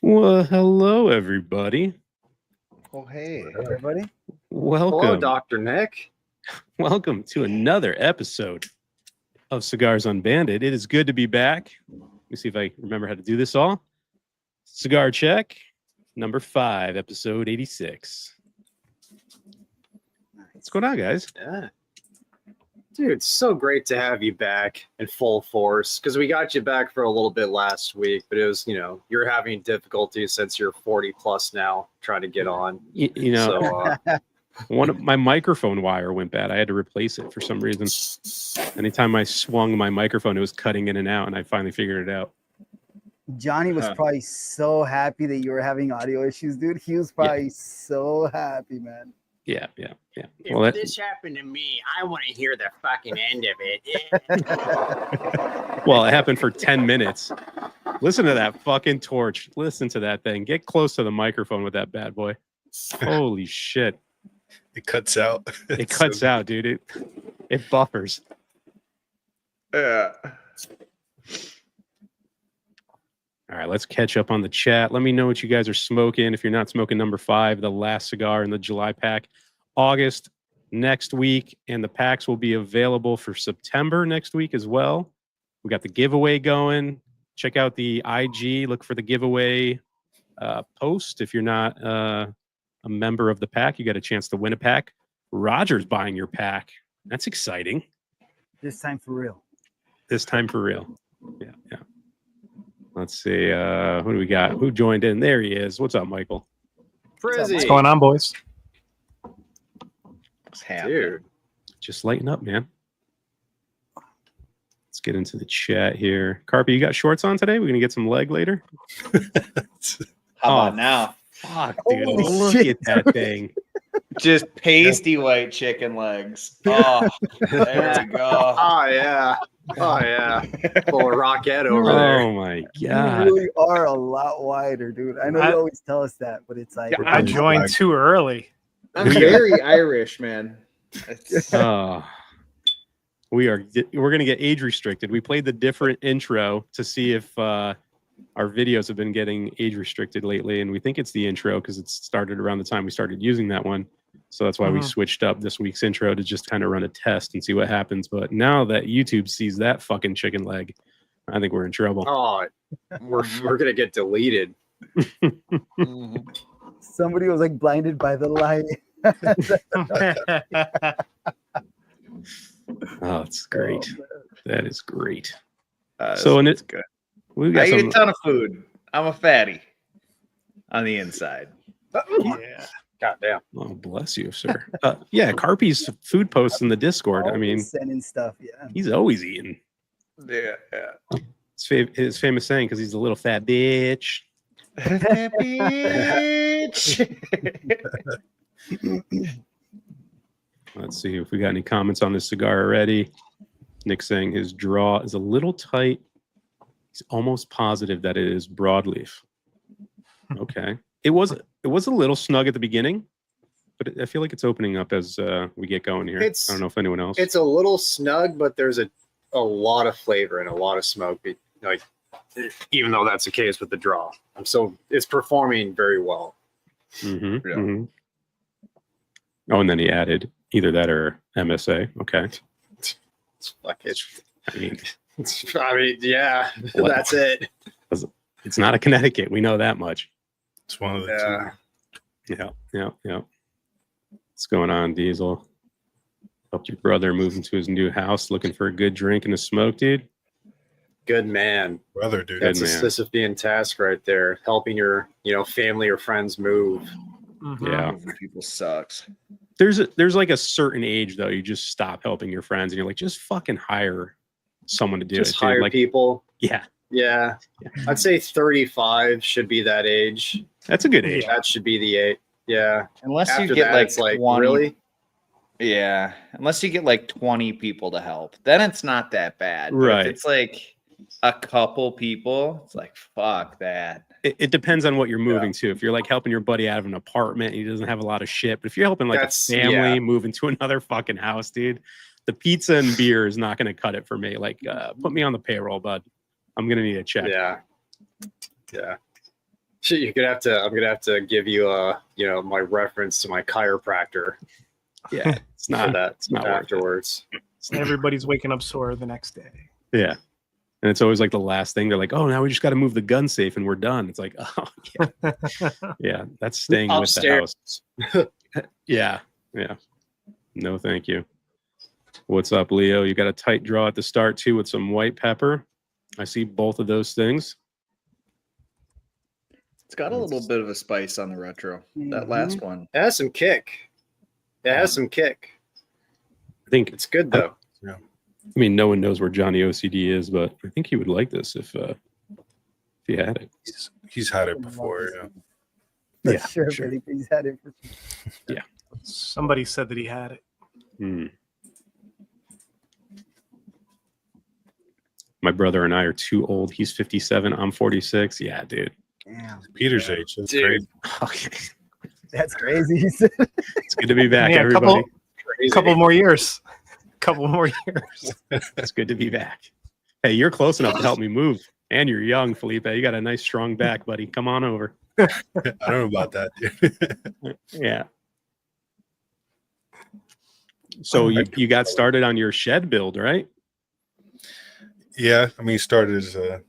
Well, hello, everybody. Oh, hey. Everybody, Welcome. Hello, Dr. Nick. Welcome to another episode of Cigars Unbanded. It is good to be back. Let me see if I remember how to do this all. Cigar check, number 5, episode 86. What's going on, guys? Yeah. Dude, it's so great to have you back in full force because we got you back for a little bit last week, but it was, you're having difficulties since you're 40 plus now trying to get on. One of my microphone wire went bad. I had to replace it for some reason. Anytime I swung my microphone, it was cutting in and out, and I finally figured it out. Johnny was probably so happy that you were having audio issues, dude. He was probably so happy, man. Yeah. If this happened to me, I want to hear the fucking end of it. Well, it happened for 10 minutes. Listen to that fucking torch. Listen to that thing. Get close to the microphone with that bad boy. Holy shit. It cuts out. It cuts out, dude. It buffers. Yeah. All right, let's catch up on the chat. Let me know what you guys are smoking. If you're not smoking number 5, the last cigar in the July pack, August next week, and the packs will be available for September next week as well. We got the giveaway going. Check out the IG. Look for the giveaway post. If you're not a member of the pack, you got a chance to win a pack. Roger's buying your pack. That's exciting. This time for real. This time for real. Yeah. Let's see. Who do we got? Who joined in? There he is. What's up, Michael? Frizzy. What's going on, boys? Dude. Just lighten up, man. Let's get into the chat here. Carpy, you got shorts on today? We're going to get some leg later? How about now? Fuck, dude. Holy Look shit. at that thing. Just pasty white chicken legs. Oh, there we go. Oh, yeah. Full of rocket over there. Oh, my You God. really are a lot wider, dude. I know you always tell us that, but it's like I joined too early. I'm very Irish, man. We're going to get age restricted. We played the different intro to see if our videos have been getting age restricted lately, and we think it's the intro because it started around the time we started using that one. So that's why we switched up this week's intro to just kind of run a test and see what happens. But now that YouTube sees that fucking chicken leg, I think we're in trouble. Oh, we're gonna get deleted. somebody was like blinded by the light. Oh, it's great. That is great. So it's good. We I got eat some. a ton of food. I'm a fatty on the inside. Yeah. God damn. Oh, bless you, sir. Yeah, Carpy's food posts in the Discord. I mean, sending stuff. Yeah. he's always eating. Yeah. His famous saying, because he's a little fat bitch. Let's see if we got any comments on this cigar already. Nick saying his draw is a little tight. He's almost positive that it is broadleaf. Okay. It was a little snug at the beginning, but I feel like it's opening up as we get going here. I don't know if anyone else. It's a little snug, but there's a lot of flavor and a lot of smoke. Like, even though that's the case with the draw, it's performing very well. Oh, and then he added either that or MSA. Okay. I mean, yeah, that's it. It's not a Connecticut. We know that much. It's one of the two. Yeah. What's going on, Diesel? Helped your brother move into his new house, looking for a good drink and a smoke, dude. Good man. Brother, dude. That's a Sisyphean task right there. Helping your, family or friends move. Yeah. People sucks. There's like a certain age though. You just stop helping your friends, and you're like, just fucking hire someone to do it. Just hire like, people. Yeah. Yeah. I'd say 35 should be that age. That's a good age. That should be the age. Yeah. Unless After you get that, like 20. Really? Yeah. Unless you get like 20 people to help, then it's not that bad. But Right. if it's like a couple people, it's like, fuck that. It depends on what you're moving to. If you're like helping your buddy out of an apartment, he doesn't have a lot of shit. But if you're helping like a family move into another fucking house, dude, the pizza and beer is not going to cut it for me. Like, put me on the payroll, bud. I'm going to need a check. Yeah. Yeah. Shit, I'm gonna have to give you my reference to my chiropractor Yeah, it's for not. that It's not worth it. afterwards. Everybody's waking up sore the next day. Yeah. And it's always like the last thing. They're like, oh, now we just got to move the gun safe and we're done. It's like, oh, yeah. Yeah, that's staying Upstairs. with the house. Yeah. Yeah. No, thank you. What's up, Leo? You got a tight draw at the start, too, with some white pepper. I see both of those things. It's got a little bit of a spice on the retro. That last one. It has some kick. It has some kick. I think It's good though. I mean, no one knows where Johnny OCD is, but I think he would like this if he had it. He's had it before. Yeah, sure, sure. Felipe, he's had it. Somebody said that he had it. Hmm. My brother and I are too old. He's 57. I'm 46. Yeah, dude. Damn, Peter's age. That's Dude. great. Okay. that's crazy. It's good to be back, Yeah, everybody. Couple more years. Couple more years. It's good to be back. Hey, you're close enough to help me move. And you're young, Felipe. You got a nice, strong back, buddy. Come on over. I don't know about that. Dude. Yeah. So you got started on your shed build, right? Yeah, I mean, it started as a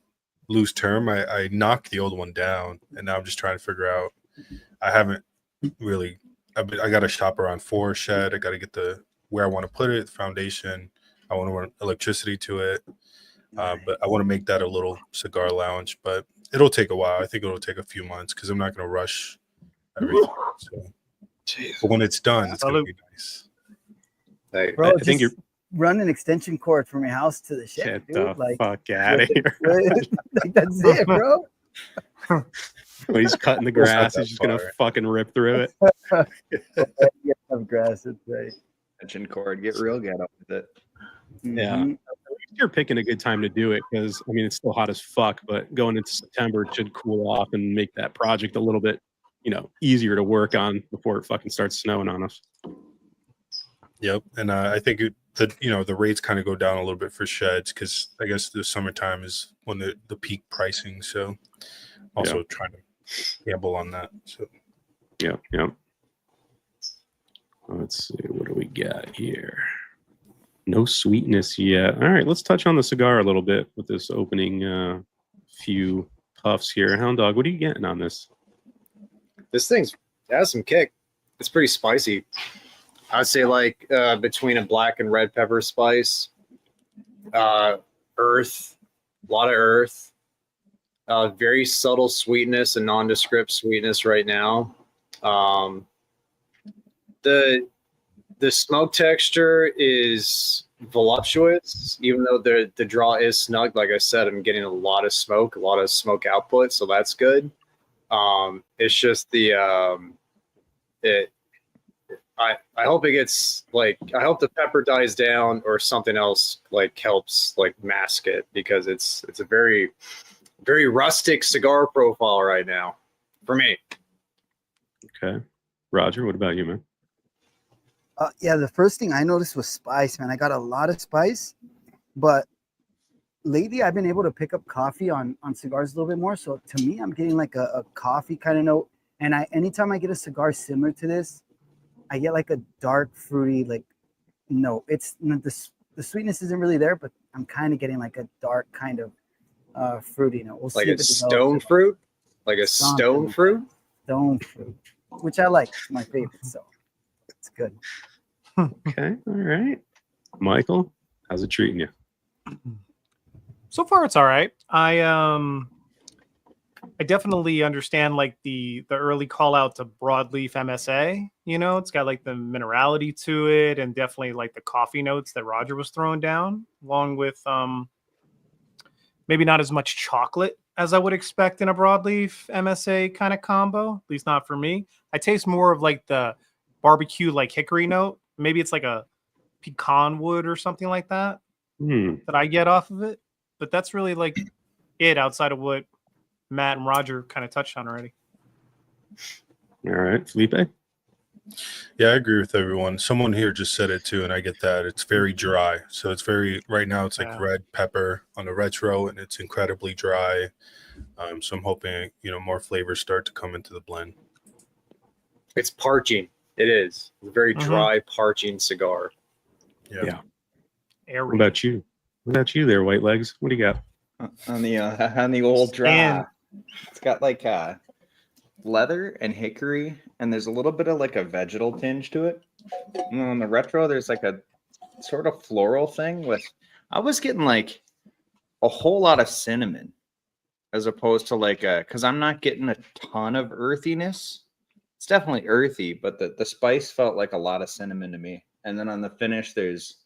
loose term. I knocked the old one down, and now I'm just trying to figure out. I haven't really. I got to shop around for a shed. I got to get where I want to put it, the foundation. I want to run electricity to it, but I want to make that a little cigar lounge. But it'll take a while. I think it'll take a few months because I'm not going to rush everything. So. But when it's done, it's going to be nice. Hey, Bro, I think just run an extension cord from your house to the shed, Get dude. the Like, fuck out of here. like, that's it, bro. When he's cutting the It's not grass, that he's just gonna far. fucking rip through it. You have grass, that's right. Extension cord. Get real ghetto with it. Yeah. Mhm. You're picking a good time to do it because I mean it's still hot as fuck, but going into September it should cool off and make that project a little bit, easier to work on before it fucking starts snowing on us. Yep, and I think the rates kind of go down a little bit for sheds because I guess the summertime is when the peak pricing. So also trying to gamble on that. So Yeah. Let's see, what do we got here? No sweetness yet. All right, let's touch on the cigar a little bit with this opening few puffs here. Hound Dog, what are you getting on this? This thing's has some kick. It's pretty spicy. I'd say like between a black and red pepper spice, earth, a lot of earth, very subtle sweetness and nondescript sweetness right now. The smoke texture is voluptuous, even though the draw is snug. Like I said, I'm getting a lot of smoke output, so that's good. It's just I hope it gets I hope the pepper dies down or something else helps mask it because it's a very, very rustic cigar profile right now for me. Okay. Roger, what about you, man? Yeah, the first thing I noticed was spice, man. I got a lot of spice, but lately I've been able to pick up coffee on cigars a little bit more. So to me, I'm getting like a coffee kind of note. And anytime I get a cigar similar to this, I get like a dark fruity note. It's the sweetness isn't really there, but I'm kind of getting like a dark kind of fruity note. We'll Like see a if it stone develops. fruit, like a Something stone like fruit. Stone fruit, which I like. It's my favorite, so it's good. Okay, all right. Michael, how's it treating you? So far, it's all right. I definitely understand the early call out to broadleaf MSA. It's got like the minerality to it, and definitely like the coffee notes that Roger was throwing down, along with maybe not as much chocolate as I would expect in a broadleaf MSA kind of combo. At least not for me. I taste more of like the barbecue hickory note. Maybe it's like a pecan wood or something like that that I get off of it. But that's really it outside of what Matt and Roger kind of touched on already. All right, Felipe? yeah, I agree with everyone. Someone here just said it too, and I get that. It's very dry. So it's right now it's like Yeah. red pepper on the retro, and it's incredibly dry. So I'm hoping, more flavors start to come into the blend. It's parching. It is. It's a very Mhm. dry, parching cigar. Yeah. Airy. What about you? What about you there, White Legs? What do you got? On the old draw. And- It's got like leather and hickory, and there's a little bit of like a vegetal tinge to it. And on the retro, there's like a sort of floral thing with. I was getting like a whole lot of cinnamon, as opposed to like because I'm not getting a ton of earthiness. It's definitely earthy, but the spice felt like a lot of cinnamon to me. And then on the finish, there's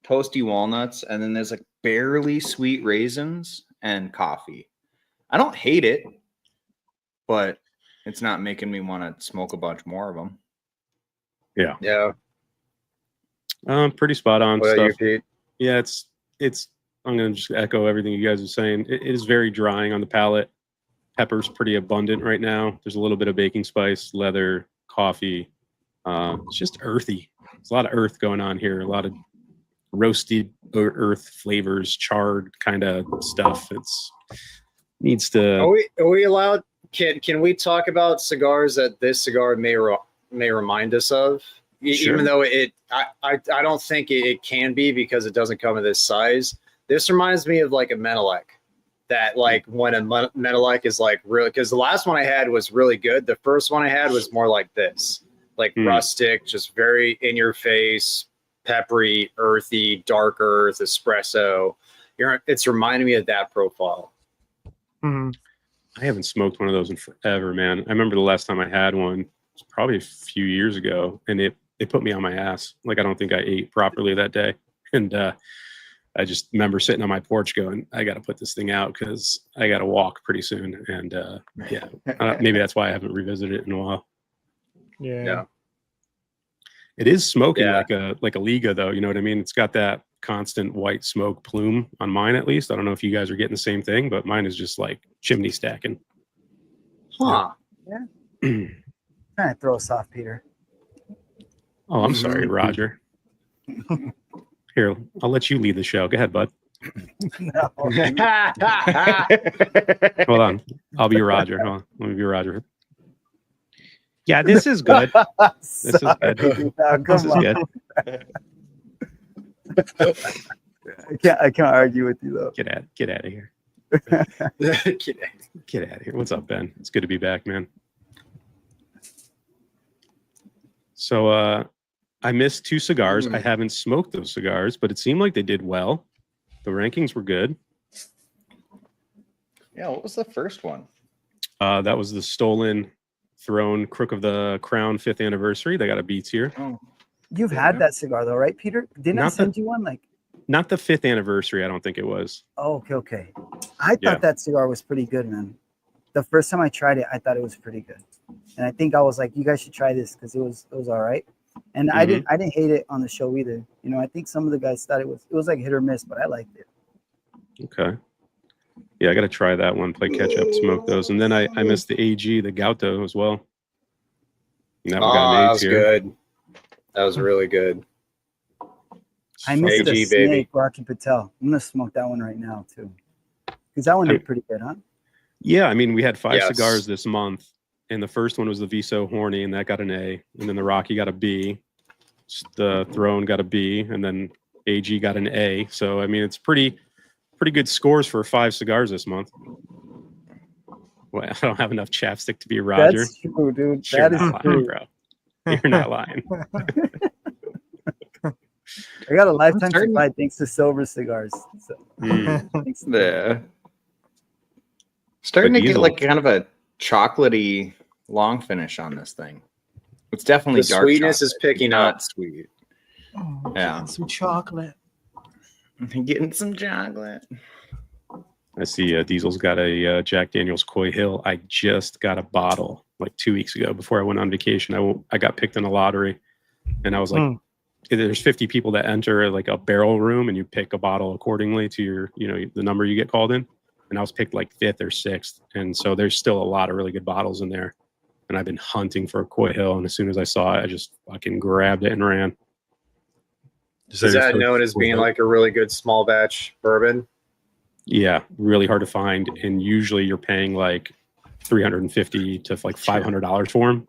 toasty walnuts, and then there's like barely sweet raisins and coffee. I don't hate it, but it's not making me want to smoke a bunch more of them. Yeah. Pretty spot on What about you, stuff. Pete? Yeah, it's. I'm gonna just echo everything you guys are saying. It is very drying on the palate. Pepper's pretty abundant right now. There's a little bit of baking spice, leather, coffee. It's just earthy. There's a lot of earth going on here. A lot of roasted earth flavors, charred kind of stuff. It's needs to. Are we allowed? Can we talk about cigars that this cigar may remind us of? Sure. Even though I don't think it can be because it doesn't come in this size. This reminds me of like a Menelik. That like when a Menelik is like really, because the last one I had was really good. The first one I had was more like this, like rustic, just very in your face, peppery, earthy, dark earth, espresso. It's reminding me of that profile. Mhm. I haven't smoked one of those in forever, man. I remember the last time I had one. It was probably a few years ago, and it put me on my ass. Like I don't think I ate properly that day, and I just remember sitting on my porch going, I got to put this thing out because I got to walk pretty soon. And maybe that's why I haven't revisited it in a while. Yeah. It is smoking Yeah. like a Liga, though. You know what I mean? It's got that constant white smoke plume on mine, at least. I don't know if you guys are getting the same thing, but mine is just like chimney stacking. Huh. Trying to throw us off, Peter. Oh, I'm sorry, Roger. Here, I'll let you lead the show. Go ahead, bud. No. Hold on. I'll be Roger. Hold on. Let me be Roger. Yeah, this is good. This is good. No, This come is on. good. I can't argue with you though. Get out of here. Kidding. Get out of here. What's up, Ben? It's good to be back, man. So I missed 2 cigars. I haven't smoked those cigars, but it seemed like they did well. The rankings were good. Yeah, what was the first one? That was the Stolen Throne Crook of the Crown 5th anniversary. They got a Beats here. Oh, You've had that cigar though, right, Peter? Didn't I Not send you one? Like, Not the 5th anniversary, I don't think it was. oh, okay. I thought Yeah. that cigar was pretty good, man. The first time I tried it, I thought it was pretty good, and I think I was like, you guys should try this because it was all right. And I didn't hate it on the show either. You know, I think some of the guys thought it was like hit or miss, but I liked it. Okay. Yeah, I got to try that one, play catch up, smoke those. And then I missed the AG, the Gauto as well. And that one got an that eight was here. good. That was really good. I missed the AG, baby. Snake Rocky Patel. I'm gonna smoke that one right now too, because that one did pretty good, huh? Yeah, I mean, we had 5 Yes. cigars this month, and the first one was the Viso Horny, and that got an A. And then the Rocky got a B. The Throne got a B, and then AG got an A. So I mean, it's pretty good scores for 5 cigars this month. Well, I don't have enough chapstick to be Roger. That's true, dude. You're That is not lying, true. bro. You're not lying. I got a lifetime starting- supply thanks to Silver Cigars. So, Mm. thanks to them. yeah. Starting But to get Diesel- like kind of a chocolatey long finish on this thing. It's definitely The dark. sweetness is chocolate, picking not up. sweet. Oh, Yeah. some chocolate. Getting some chocolate. I see Diesel's got a Jack Daniel's Coy Hill. I just got a bottle like 2 weeks ago before I went on vacation. I got picked in a lottery, and I was like, there's 50 people that enter like a barrel room, and you pick a bottle accordingly to your, the number you get called in. And I was picked like 5th or 6th, and so there's still a lot of really good bottles in there. And I've been hunting for a Coy Hill, and as soon as I saw it, I just fucking grabbed it and ran. Is that known as being like a really good small batch bourbon? Yeah, really hard to find, and usually you're paying like $350 to like $500 for them.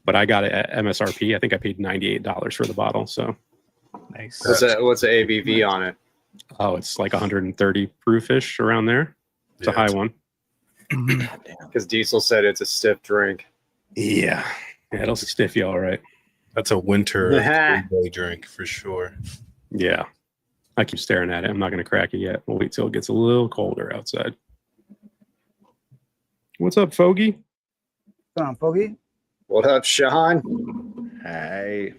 But I got it at MSRP. I think I paid $98 for the bottle. So, Nice. What's the ABV on it? oh, it's like 130 proofish around there. It's a high one. Because Diesel said it's a stiff drink. Yeah, it'll stiff you all right. That's a winter day drink for sure. Yeah, I keep staring at it. I'm not going to crack it yet. We'll wait till it gets a little colder outside. What's up, Fogey? Come on, Fogey. What up, Sean? Hey.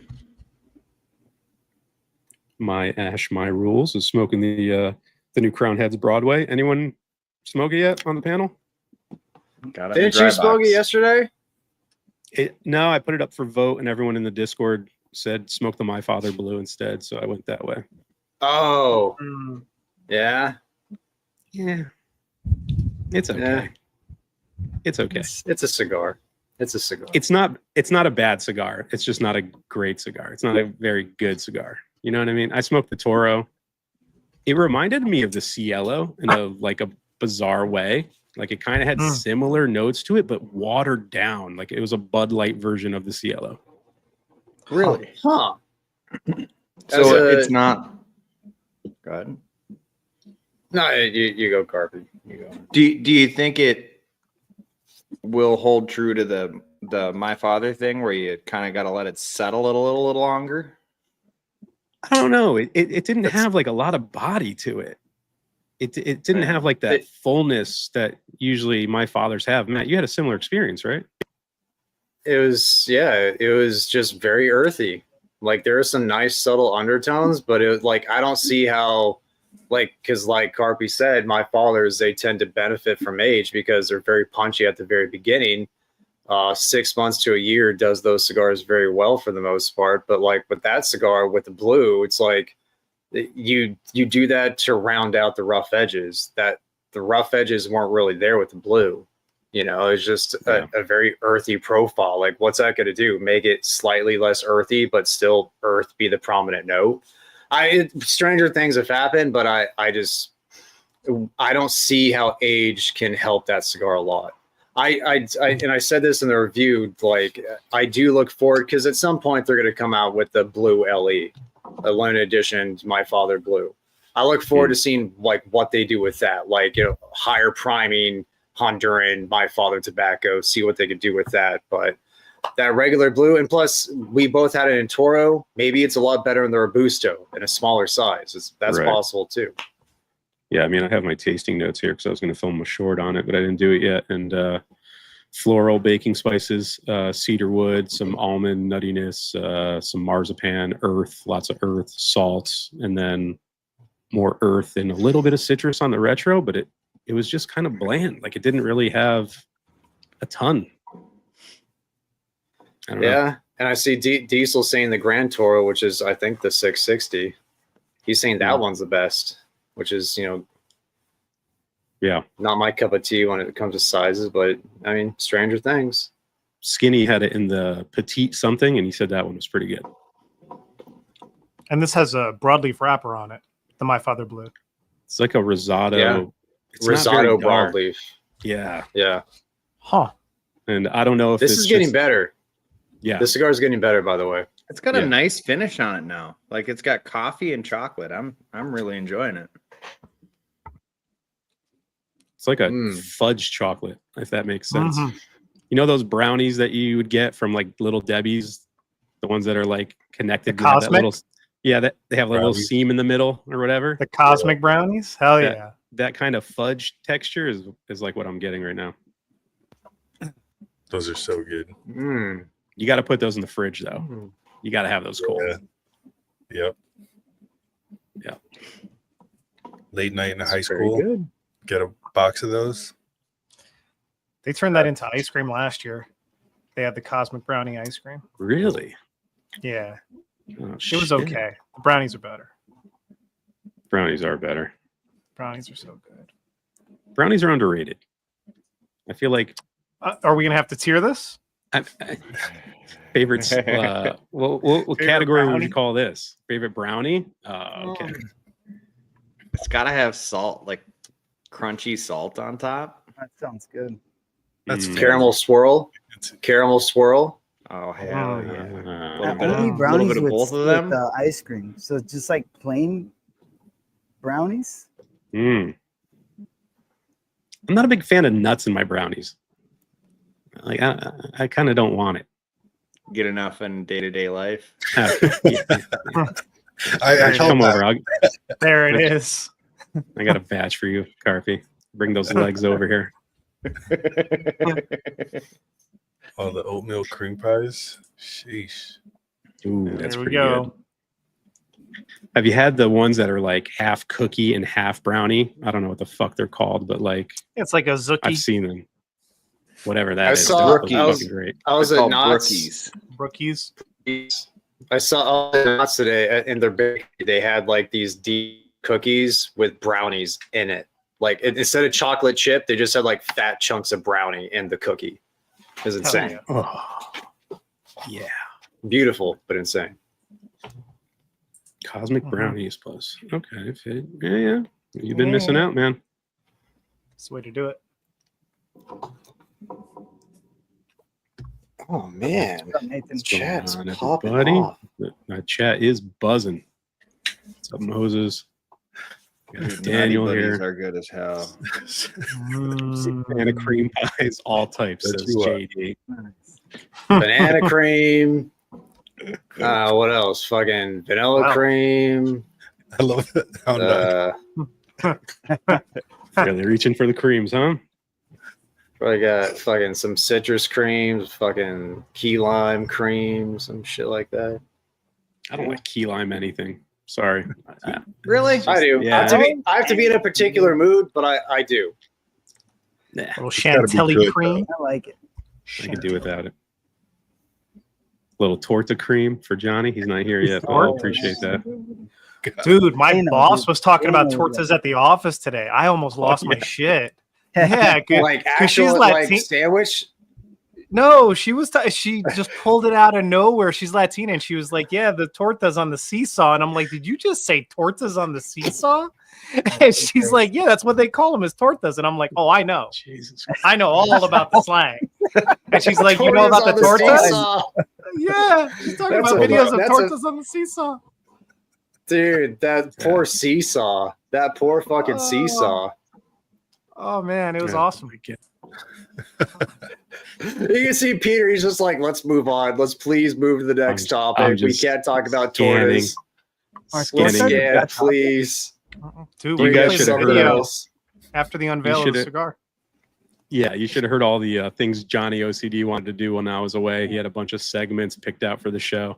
My Ash, my rules is smoking the new Crown Heads Broadway. Anyone smoke it yet on the panel? Got it in the Didn't dry you smoke box. it yesterday? No, I put it up for vote, and everyone in the Discord said smoke the My Father Blue instead, so I went that way. Oh, Mm. yeah. Yeah, it's okay. Yeah. It's okay. It's a cigar. It's a cigar. It's not a bad cigar. It's just not a great cigar. It's not a very good cigar. You know what I mean? I smoked the Toro. It reminded me of the Cielo in a bizarre way. Like it kind of had similar notes to it, but watered down. Like it was a Bud Light version of the Cielo. Really? Huh. So it's not. Go ahead. No, you go, Carpet. You go. Do you think it will hold true to the My Father thing, where you kind of got to let it settle it a little longer? I don't know. It didn't have like a lot of body to it. It didn't have like that fullness that usually My Fathers have. Matt, you had a similar experience, right? It was just very earthy. Like there are some nice subtle undertones, but it was like I don't see how, like, because like Carpy said, My Fathers, they tend to benefit from age because they're very punchy at the very beginning. 6 months to a year does those cigars very well for the most part, but like with that cigar with the blue, it's like you do that to round out the rough edges. That the rough edges weren't really there with the blue. You know, it's just a very earthy profile. Like, what's that going to do? Make it slightly less earthy, but still earth be the prominent note. Stranger things have happened, but I don't see how age can help that cigar a lot. I said this in the review, like I do look forward because at some point they're going to come out with the blue LE, a limited edition My Father Blue. I look forward to seeing like what they do with that, like, you know, higher priming Honduran My Father tobacco, see what they could do with that. But that regular blue, and plus we both had it in Toro, maybe it's a lot better in the Robusto in a smaller size. That's Right. possible too. Yeah, I mean, I have my tasting notes here because I was going to film a short on it, but I didn't do it yet. And floral baking spices, cedar wood, some almond nuttiness, some marzipan, earth, lots of earth, salts, and then more earth and a little bit of citrus on the retro, but it was just kind of bland. Like it didn't really have a ton. I don't know. Yeah, and I see Diesel saying the Grand Toro, which is I think the 660. He's saying that one's the best, which is, you know, Yeah. not my cup of tea when it comes to sizes, but I mean, stranger things. Skinny had it in the petite something, and he said that one was pretty good. And this has a broadleaf wrapper on it, the My Father Blue. It's like a risotto. Yeah. It's not very Risotto dark. broadleaf. Yeah. Yeah. Huh. And I don't know if This it's is getting just- better. Yeah. The cigar is getting better, by the way. It's got Yeah. a nice finish on it now. Like it's got coffee and chocolate. I'm really enjoying it. It's like a Mm. fudge chocolate, if that makes sense. Mhm. You know those brownies that you would get from like Little Debbie's, the ones that are like connected. The to that Cosmic? little, yeah, that they have a little Brownies. seam in the middle or whatever. The cosmic brownies? Hell Yeah. yeah. That kind of fudge texture is like what I'm getting right now. Those are so good. Mm. You got to put those in the fridge though. You got to have those cold. Yeah. Yep. Yeah. Late night in high It's very school, good. get a box of those. They turned that into ice cream last year. They had the cosmic brownie ice cream. Really? Yeah. Oh, It was shit. okay. The brownies are better. Brownies are better. Brownies are so good. Brownies are underrated. I feel like Are we going to have to tier this? favorites. What Favorite category would brownie? you call this? Favorite brownie? Okay. It's got to have salt. Like crunchy salt on top. That sounds good. That's Mm. Caramel swirl. It's- Caramel swirl. Oh hell Mm. yeah! Uh, Little I bit of- only little brownies bit of with, both of with them? ice cream. So just like plain brownies. I'm not a big fan of nuts in my brownies. Like I kind of don't want it. Get enough in day-to-day life. Yeah. I Come held over. back. There it is. I got a batch for you, Carpy. Bring those legs over here. Oh, the oatmeal cream pies. Sheesh. Ooh, There that's we pretty go. good. Have you had the ones that are like half cookie and half brownie? I don't know what the fuck they're called, but like It's like a Zuki I've seen them. Whatever that I is. saw- Those I are was- fucking great. I was They're at called Knott's. brookies. brookies. I saw Knott's today in their bakery. They had like these deep cookies with brownies in it. Like instead of chocolate chip, they just had like fat chunks of brownie in the cookie. It was Hell insane. yeah. Oh, yeah. Beautiful, but insane. Cosmic Mhm. brownies plus. Okay. Fit. Yeah. You've been missing out, man. That's the way to do it. Oh man, Nathan. What's going chat's on, popping everybody? off. My chat is buzzing. What's up, Moses? Got Dude, Daniel Nutty Buddies here. are good as hell. Banana cream pies, all types, That's says you are. JD. Banana cream. What else? Fucking vanilla Wow. cream. I love it. How nice. Really reaching for the creams, huh? I got fucking some citrus creams, fucking key lime cream, some shit like that. I don't like key lime anything. Sorry. Really? I do. Yeah. I have to be in a particular mood, but I do. Nah, Little gotta be chantilly good, cream. I like it. I could do without it. Little torta cream for Johnny. He's not here yet, but Torta. I'll appreciate that. Dude, my Dana, boss dude. was talking about Dana, tortas at the office today. I almost lost my yeah. shit. Yeah, good. Like 'Cause she's actual like Latin- sandwich. No, she was. She just pulled it out of nowhere. She's Latina, and she was like, "Yeah, the tortas on the seesaw." And I'm like, "Did you just say tortas on the seesaw?" And she's like, "Yeah, that's what they call them, is tortas." And I'm like, "Oh, I know. Jesus. I know all about the slang." And she's like, "You know Tortas about the on tortas?" seesaw. Yeah, she's talking That's about a- videos of that's a- tortas on the seesaw. Dude, that poor seesaw. That poor fucking Oh. seesaw. Oh man, it was Yeah. awesome. You can see Peter, he's just like, let's move on. Let's please move to the next I'm topic. We just can't talk about scanning. tortas. Our Let's Scanning. scan, please. Dude, You we guys played should the have heard video else. after the unveil of the shoulda- cigar. Yeah, you should have heard all the things Johnny OCD wanted to do when I was away. He had a bunch of segments picked out for the show.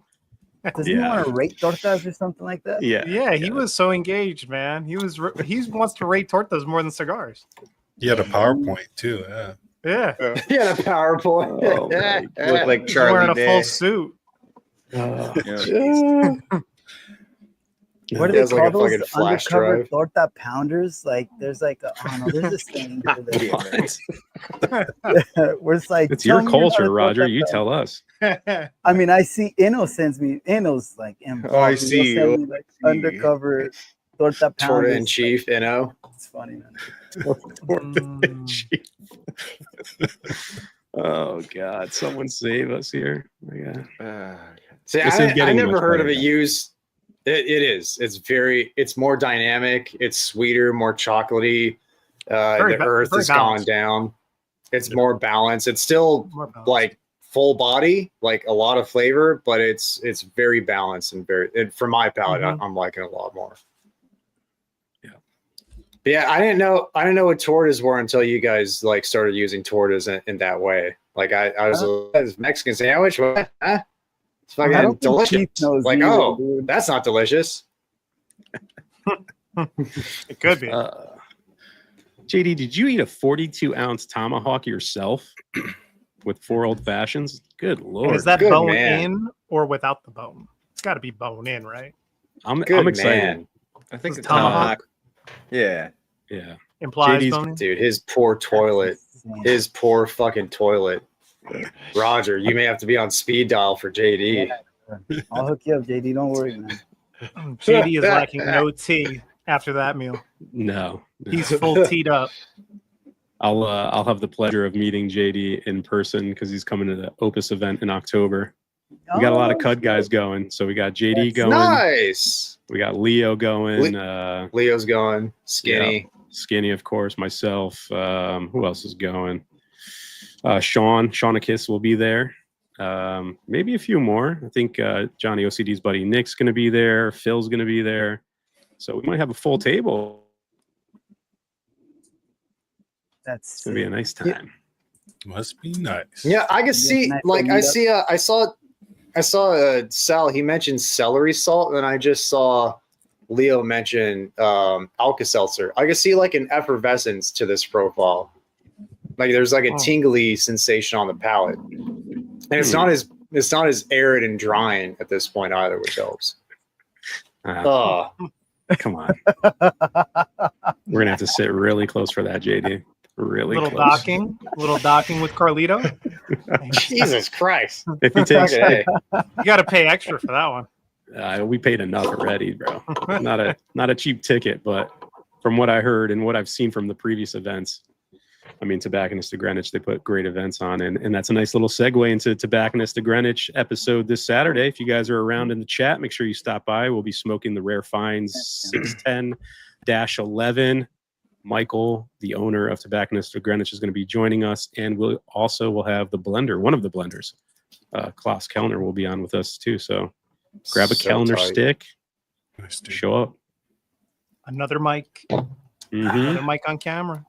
Doesn't he Yeah. want to rate tortas or something like that? Yeah. Yeah, he was so engaged, man. He wants to rate tortas more than cigars. You had a PowerPoint too. Yeah. Yeah, He had a PowerPoint. Oh, my Look like he's wearing Charlie a Day. full suit. Yeah. What do He they has like call a fucking those flash undercover drive. torta pounders? Like, there's like a, I don't know, there's a saying for this. What? Where it's like, It's tell your me you're not culture, a Roger. torta You pounder. tell us. I mean, I see Inno sends me Inno's like involved. Oh, I He'll see. send me, like, I see. undercover torta pounders. Torta in chief, you know. It's funny, man. Oh God! Someone save us here. Oh, my God. See, This is I getting never much heard of better it now. used. It is. It's more dynamic. It's sweeter, more chocolatey. Very The earth very has gone balanced. down. It's more balanced. It's still More balanced. like full body, like a lot of flavor, but it's very balanced and for my palate, Mhm. I'm liking it a lot more. Yeah. But yeah, I didn't know what tortas were until you guys like started using tortas in that way. Like I was a Mexican sandwich. What? Huh? It's I fucking don't think delicious. Keith knows Like, either, oh, dude. that's not delicious. It could be. JD, did you eat a 42-ounce tomahawk yourself with 4 old fashions? Good And Lord! is that good bone man. in or without the bone? It's got to be bone in, right? I'm Good excited. man. I think It's it's tomahawk. Yeah. Yeah. Implies JD's bone in. Dude, his poor toilet. His poor fucking toilet. Roger, you may have to be on speed dial for JD. I'll hook you up, JD. Don't worry, man. JD is lacking no tea. after that meal. No. He's full teed up. I'll have the pleasure of meeting JD in person because he's coming to the Opus event in October. We got a lot of Cud guys going. So we got JD going. Nice. We got Leo going. Leo's going. Skinny. Skinny, of course. Myself. Who else is going? Sean Kiss will be there. Maybe a few more. I think Johnny OCD's buddy Nick's going to be there. Phil's going to be there. So we might have a full table. That's It's going to be a nice time. Must be nice. Yeah, I can see. nice Like, meetup. I saw Sal. He mentioned celery salt, and I just saw Leo mention Alka-Seltzer. I can see like an effervescence to this profile. Like, there's like a tingly sensation on the palate, and it's not as arid and drying at this point either, which helps. Come on. We're going to have to sit really close for that, JD. Really Little close. little docking with Carlito. Jesus Christ! If he takes, Okay. You got to pay extra for that one. we paid enough already, bro. Not a cheap ticket, but from what I heard and what I've seen from the previous events, I mean, Tobacconist to Greenwich, they put great events on, and that's a nice little segue into Tobacconist to Greenwich episode this Saturday. If you guys are around in the chat, make sure you stop by. We'll be smoking the Rare Finds 610-11. Michael, the owner of Tobacconist to Greenwich, is going to be joining us, and we'll have the blender, one of the blenders, Klaus Kellner, will be on with us too. So grab a Kellner tight. stick, Nice, dude. show up. Another mic. Mhm. Another mic on camera.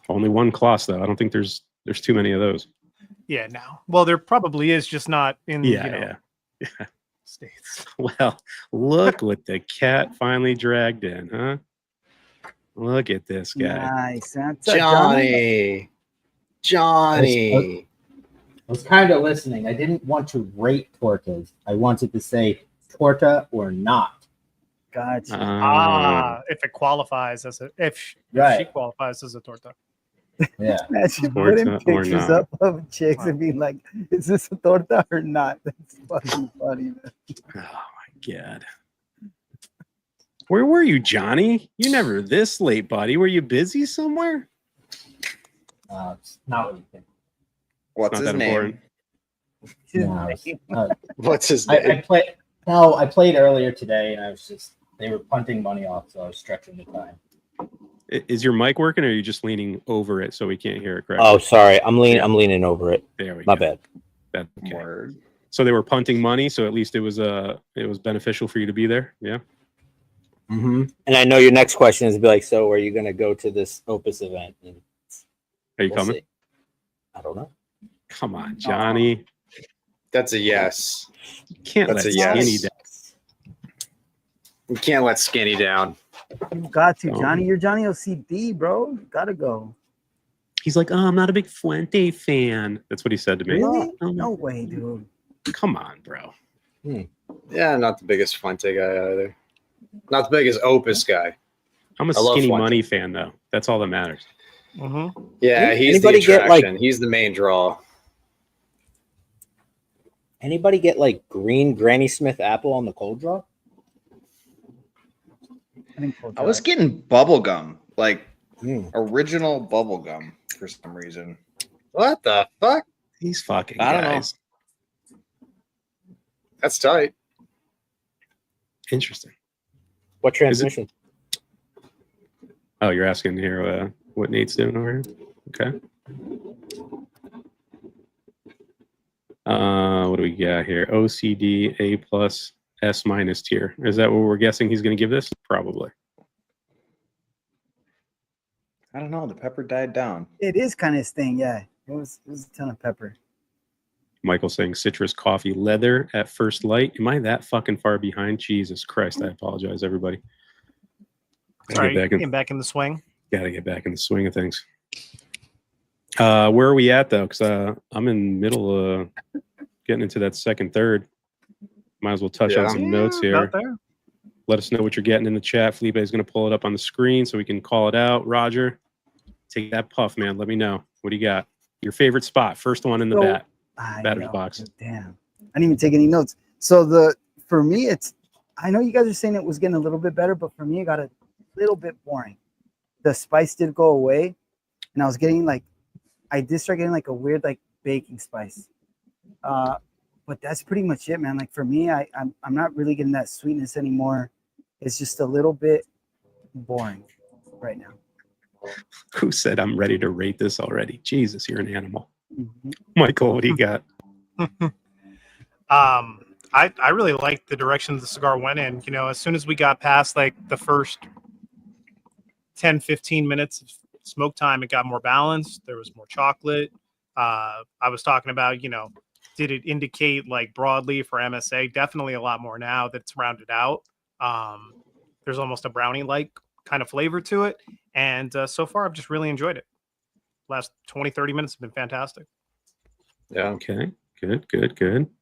Only one Klaus though. I don't think there's too many of those. Yeah, no. Well, there probably is, just not in Yeah. States. Well, look what the cat finally dragged in, huh? Look at this guy. nice. That's Johnny. Johnny. I was kind of listening. I didn't want to rate tortas. I wanted to say torta or not. Gotcha. If it qualifies as if she Right. qualifies as a torta. Yeah. Imagine Torta putting or pictures not. up of chicks and being like, is this a torta or not? That's fucking funny, man. Oh my God. Where were you, Johnny? You never this late, buddy. Were you busy somewhere? It's not what you think. What's Not his that name? important. No, What's his I name? played. No, I played earlier today, and they were punting money off, so I was stretching the time. Is your mic working, or are you just leaning over it so we can't hear it correctly? Oh, sorry. I'm leaning over it. There we My go. bad. Okay. Word. So they were punting money, so at least it was beneficial for you to be there. Yeah. Mm-hmm. And I know your next question is be like, so are you going to go to this Opus event? And Are you we'll coming? see. I don't know. Come on, Johnny. That's a yes. You can't That's let a yes. Skinny down. You can't let Skinny down. You got to, Oh. Johnny. You're Johnny OCD, bro. You gotta go. He's like, oh, I'm not a big Fuente fan. That's what he said to me. Really? Oh, No way, dude. Come on, bro. Yeah, not the biggest Fuente guy either. Not the biggest Opus guy. I'm a I love Skinny Fuente. Money fan, though. That's all that matters. Mm-hmm. Yeah, he's the Anybody get, attraction. like- He's the main draw. Anybody get like green Granny Smith apple on the cold draw? I think I was getting bubble gum, like original bubble gum for some reason. What the fuck? These fucking I don't know. guys. That's tight. Interesting. What transmission? Oh, you're asking here what Nate's doing over here? Okay. What do we got here? OCD A plus S minus tier. Is that what we're guessing he's going to give this? Probably. I don't know. The pepper died down. It is kind of his thing, yeah. It was a ton of pepper. Michael saying citrus coffee leather at first light. Am I that fucking far behind? Jesus Christ. I apologize, everybody. Sorry, getting back in the swing. Gotta get back in the swing of things. Where are we at though? Because I'm in middle of getting into that second third. Might as well touch on some notes here. About there. Let us know what you're getting in the chat. Felipe is going to pull it up on the screen so we can call it out. Roger, take that puff, man. Let me know. What do you got? Your favorite spot. First one in the So, batter's box. Damn. I didn't even take any notes. So for me, it's I know you guys are saying it was getting a little bit better, but for me, it got a little bit boring. The spice did go away, and I was getting like, I did start getting like a weird like baking spice. But that's pretty much it, man. Like for me, I'm not really getting that sweetness anymore. It's just a little bit boring right now. Who said I'm ready to rate this already? Jesus, you're an animal. Mhm. Michael, what do you got? I really liked the direction the cigar went in. You know, as soon as we got past like the first 10, 15 minutes of smoke time, it got more balanced. There was more chocolate. I was talking about, you know, did it indicate like broadleaf or MSA? Definitely a lot more now that it's rounded out. There's almost a brownie-like kind of flavor to it. And so far, I've just really enjoyed it. Last 20, 30 minutes have been fantastic. Yeah. Okay, good.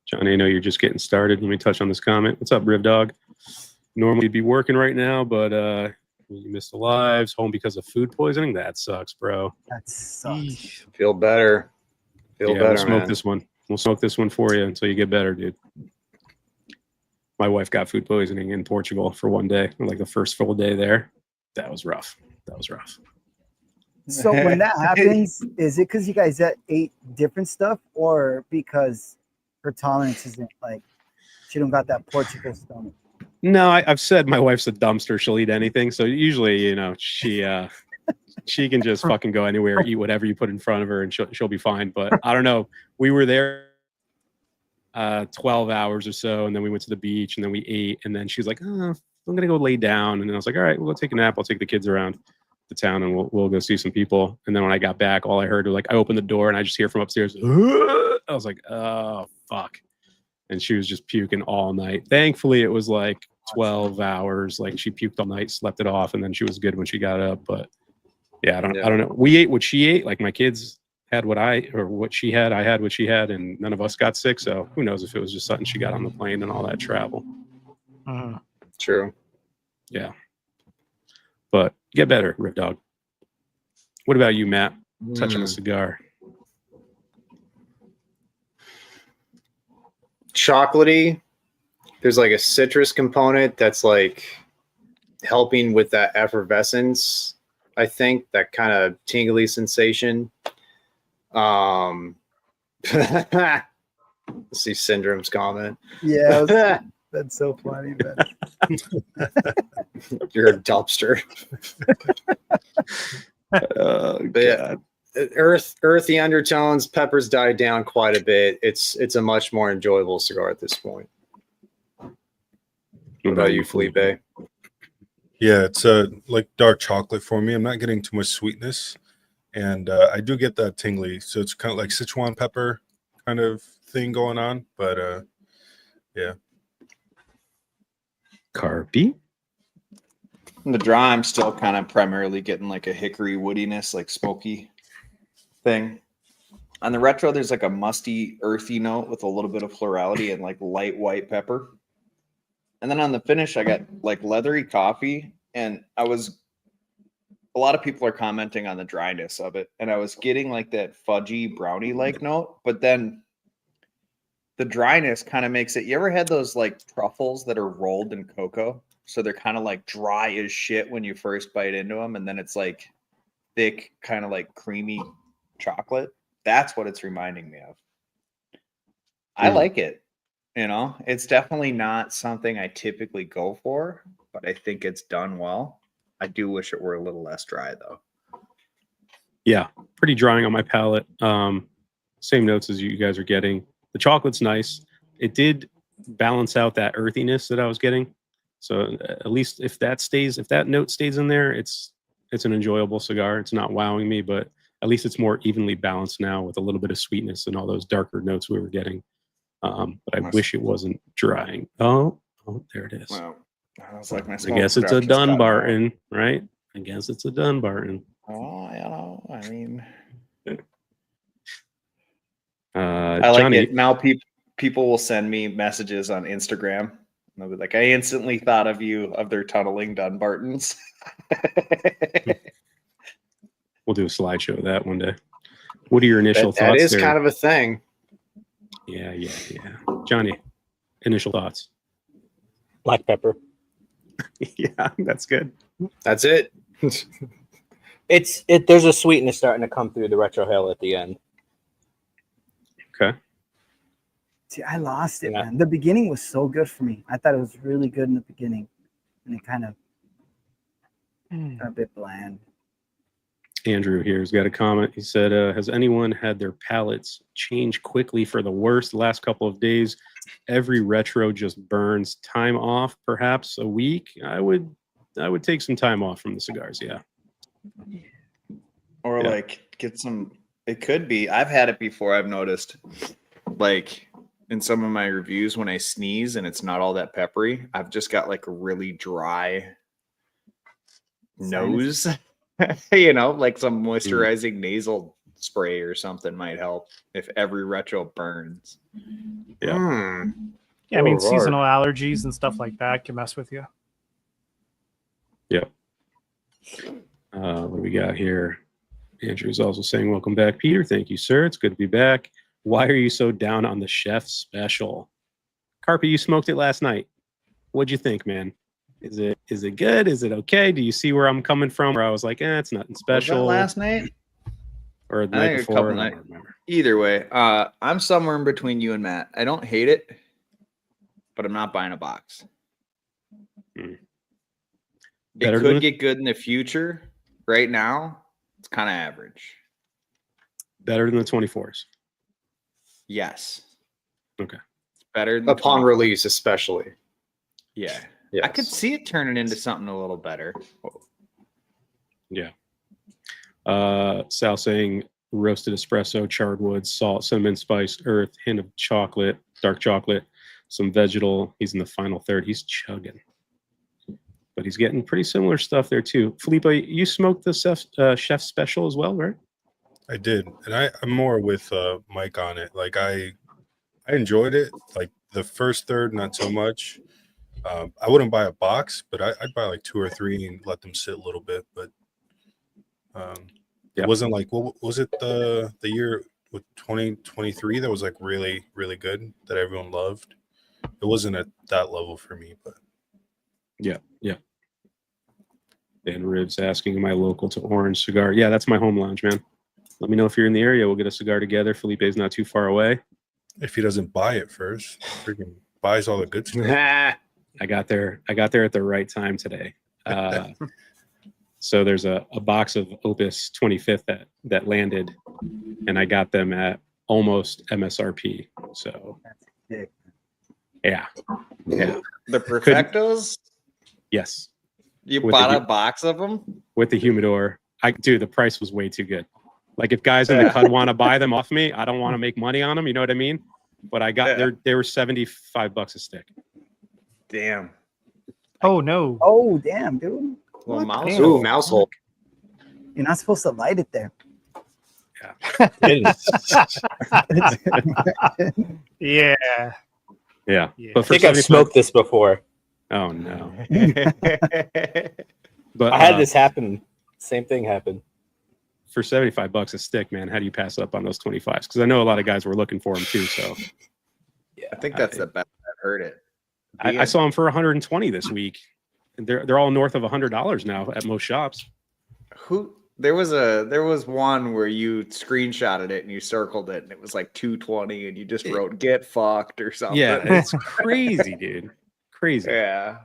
Johnny, I know you're just getting started. Let me touch on this comment. What's up, Riv Dog? Normally you'd be working right now, but you missed the lives. Home because of food poisoning? That sucks, bro. That sucks. Feel better. Feel better, we'll smoke man. this one. We'll smoke this one for you until you get better, dude. My wife got food poisoning in Portugal for one day, like the first full day there. That was rough. So when that happens, is it because you guys ate different stuff, or because her tolerance isn't like she don't got that Portugal stomach? No, I've said my wife's a dumpster. She'll eat anything. So usually, you know, she can just fucking go anywhere, eat whatever you put in front of her, and she'll be fine. But I don't know. We were there 12 hours or so, and then we went to the beach, and then we ate, and then she's like, "Oh, I'm gonna go lay down," and then I was like, "All right, we'll go take a nap. I'll take the kids around the town, and we'll go see some people." And then when I got back, all I heard was like, I opened the door, and I just hear from upstairs. I was like, "Oh fuck!" And she was just puking all night. Thankfully, it was like 12 hours. Like she puked all night, slept it off, and then she was good when she got up. But yeah, I don't know. We ate what she ate. Like my kids had what she had. I had what she had, and none of us got sick. So who knows if it was just something she got on the plane and all that travel. True. Yeah. But get better, Rip Dog. What about you, Matt? Touching a cigar. Chocolatey. There's like a citrus component that's like helping with that effervescence. I think that kind of tingly sensation. Let's see Syndrome's comment. Yeah, that's so funny, man. You're a dumpster. But yeah, earthy undertones. Peppers died down quite a bit. It's a much more enjoyable cigar at this point. What about you, Felipe? Yeah, it's like dark chocolate for me. I'm not getting too much sweetness, and I do get that tingly. So it's kind of like Sichuan pepper kind of thing going on. But yeah. Carpy. In the dry, I'm still kind of primarily getting like a hickory woodiness, like smoky thing. On the retro, there's like a musty, earthy note with a little bit of florality and like light white pepper. And then on the finish, I got like leathery coffee, and a lot of people are commenting on the dryness of it, and I was getting like that fudgy brownie-like note, but then the dryness kind of makes it. You ever had those like truffles that are rolled in cocoa? So they're kind of like dry as shit when you first bite into them, and then it's like thick, kind of like creamy chocolate. That's what it's reminding me of. I like it. You know, it's definitely not something I typically go for, but I think it's done well. I do wish it were a little less dry, though. Yeah, pretty drying on my palate. Same notes as you guys are getting. The chocolate's nice. It did balance out that earthiness that I was getting. So at least if that note stays in there, it's an enjoyable cigar. It's not wowing me, but at least it's more evenly balanced now with a little bit of sweetness and all those darker notes we were getting. But I wish it wasn't drying. Oh, there it is. Well, I was like, I guess it's a Dunbarton, right? I guess it's a Dunbarton. Oh, you know, I mean, I like Johnny, it. Now people will send me messages on Instagram. And they'll be like, I instantly thought of you, of their tunneling Dunbartons. We'll do a slideshow of that one day. What are your initial thoughts? That is there? kind of a thing. Yeah. Johnny, initial thoughts. Black pepper. Yeah, that's good. That's it. There's a sweetness starting to come through the retro hill at the end. Okay. See, I lost it, Yeah. man. The beginning was so good for me. I thought it was really good in the beginning, and it kind of got a bit bland. Andrew here has got a comment. He said, has anyone had their palates change quickly for the worse the last couple of days? Every retro just burns. Time off, perhaps a week. I would take some time off from the cigars. Yeah. Or Yeah. like get some. It could be. I've had it before. I've noticed, like in some of my reviews, when I sneeze and it's not all that peppery, I've just got like a really dry nose. You know, like some moisturizing nasal spray or something might help if every retro burns. Yeah. Yeah, I mean, Oh, Lord. seasonal allergies and stuff like that can mess with you. What do we got here? Andrew's also saying, welcome back, Peter. Thank you, sir. It's good to be back. Why are you so down on the chef special? Carpy, you smoked it last night. What'd you think, man? Is it good? Is it okay? Do you see where I'm coming from? Where I was like, it's nothing Was that special. last night? Or the I night think a before? couple I nights. don't remember. Either way, I'm somewhere in between you and Matt. I don't hate it, but I'm not buying a box. Hmm. It Better than could the- get good in the future. Right now, it's kind of average. Better than the 24s. Yes. Okay. It's better than the Upon 20. release, especially. Yeah. Yes. I could see it turning into something a little better. Yeah. Sal saying roasted espresso, charred wood, salt, cinnamon spice, earth, hint of chocolate, dark chocolate, some vegetal. He's in the final third. He's chugging. But he's getting pretty similar stuff there too. Felipe, you smoked the chef special as well, right? I did, and I'm more with Mike on it. Like I enjoyed it. Like the first third, not so much. I wouldn't buy a box, but I'd buy like 2 or 3 and let them sit a little bit. But Yeah. it wasn't like what was it the year with 2023 that was like really really good that everyone loved. It wasn't at that level for me, but Yeah. Dan Ribs asking, am I local to Orange Cigar? Yeah, that's my home lounge, man. Let me know if you're in the area. We'll get a cigar together. Felipe's not too far away. if he doesn't buy it first, freaking buys all the good stuff. I got there at the right time today. So there's a box of Opus 25th that landed, and I got them at almost MSRP. So Dick. yeah. The Perfectos? Yes. You With bought the- a box of them? With the humidor. The price was way too good. Like if guys in the cut want to buy them off me, I don't want to make money on them. You know what I mean? But I got they were $75 a stick. Damn. Oh no! Oh, damn, dude. Well, mouse. Damn. Ooh, mouse hole. You're not supposed to light it there. Yeah. Yeah. Yeah. But I for think I've 75 smoked this before. Oh no. But I had this happen. Same thing happened. for $75 a stick, man. How do you pass up on those 25s? Because I know a lot of guys were looking for them too. So I think that's the best I've heard it. I saw them for 120 this week. And they're all north of $100 now at most shops. There was one where you screenshotted it and you circled it and it was like 220 and you just wrote "get fucked" or something. Yeah, it's crazy, dude. Crazy. Yeah.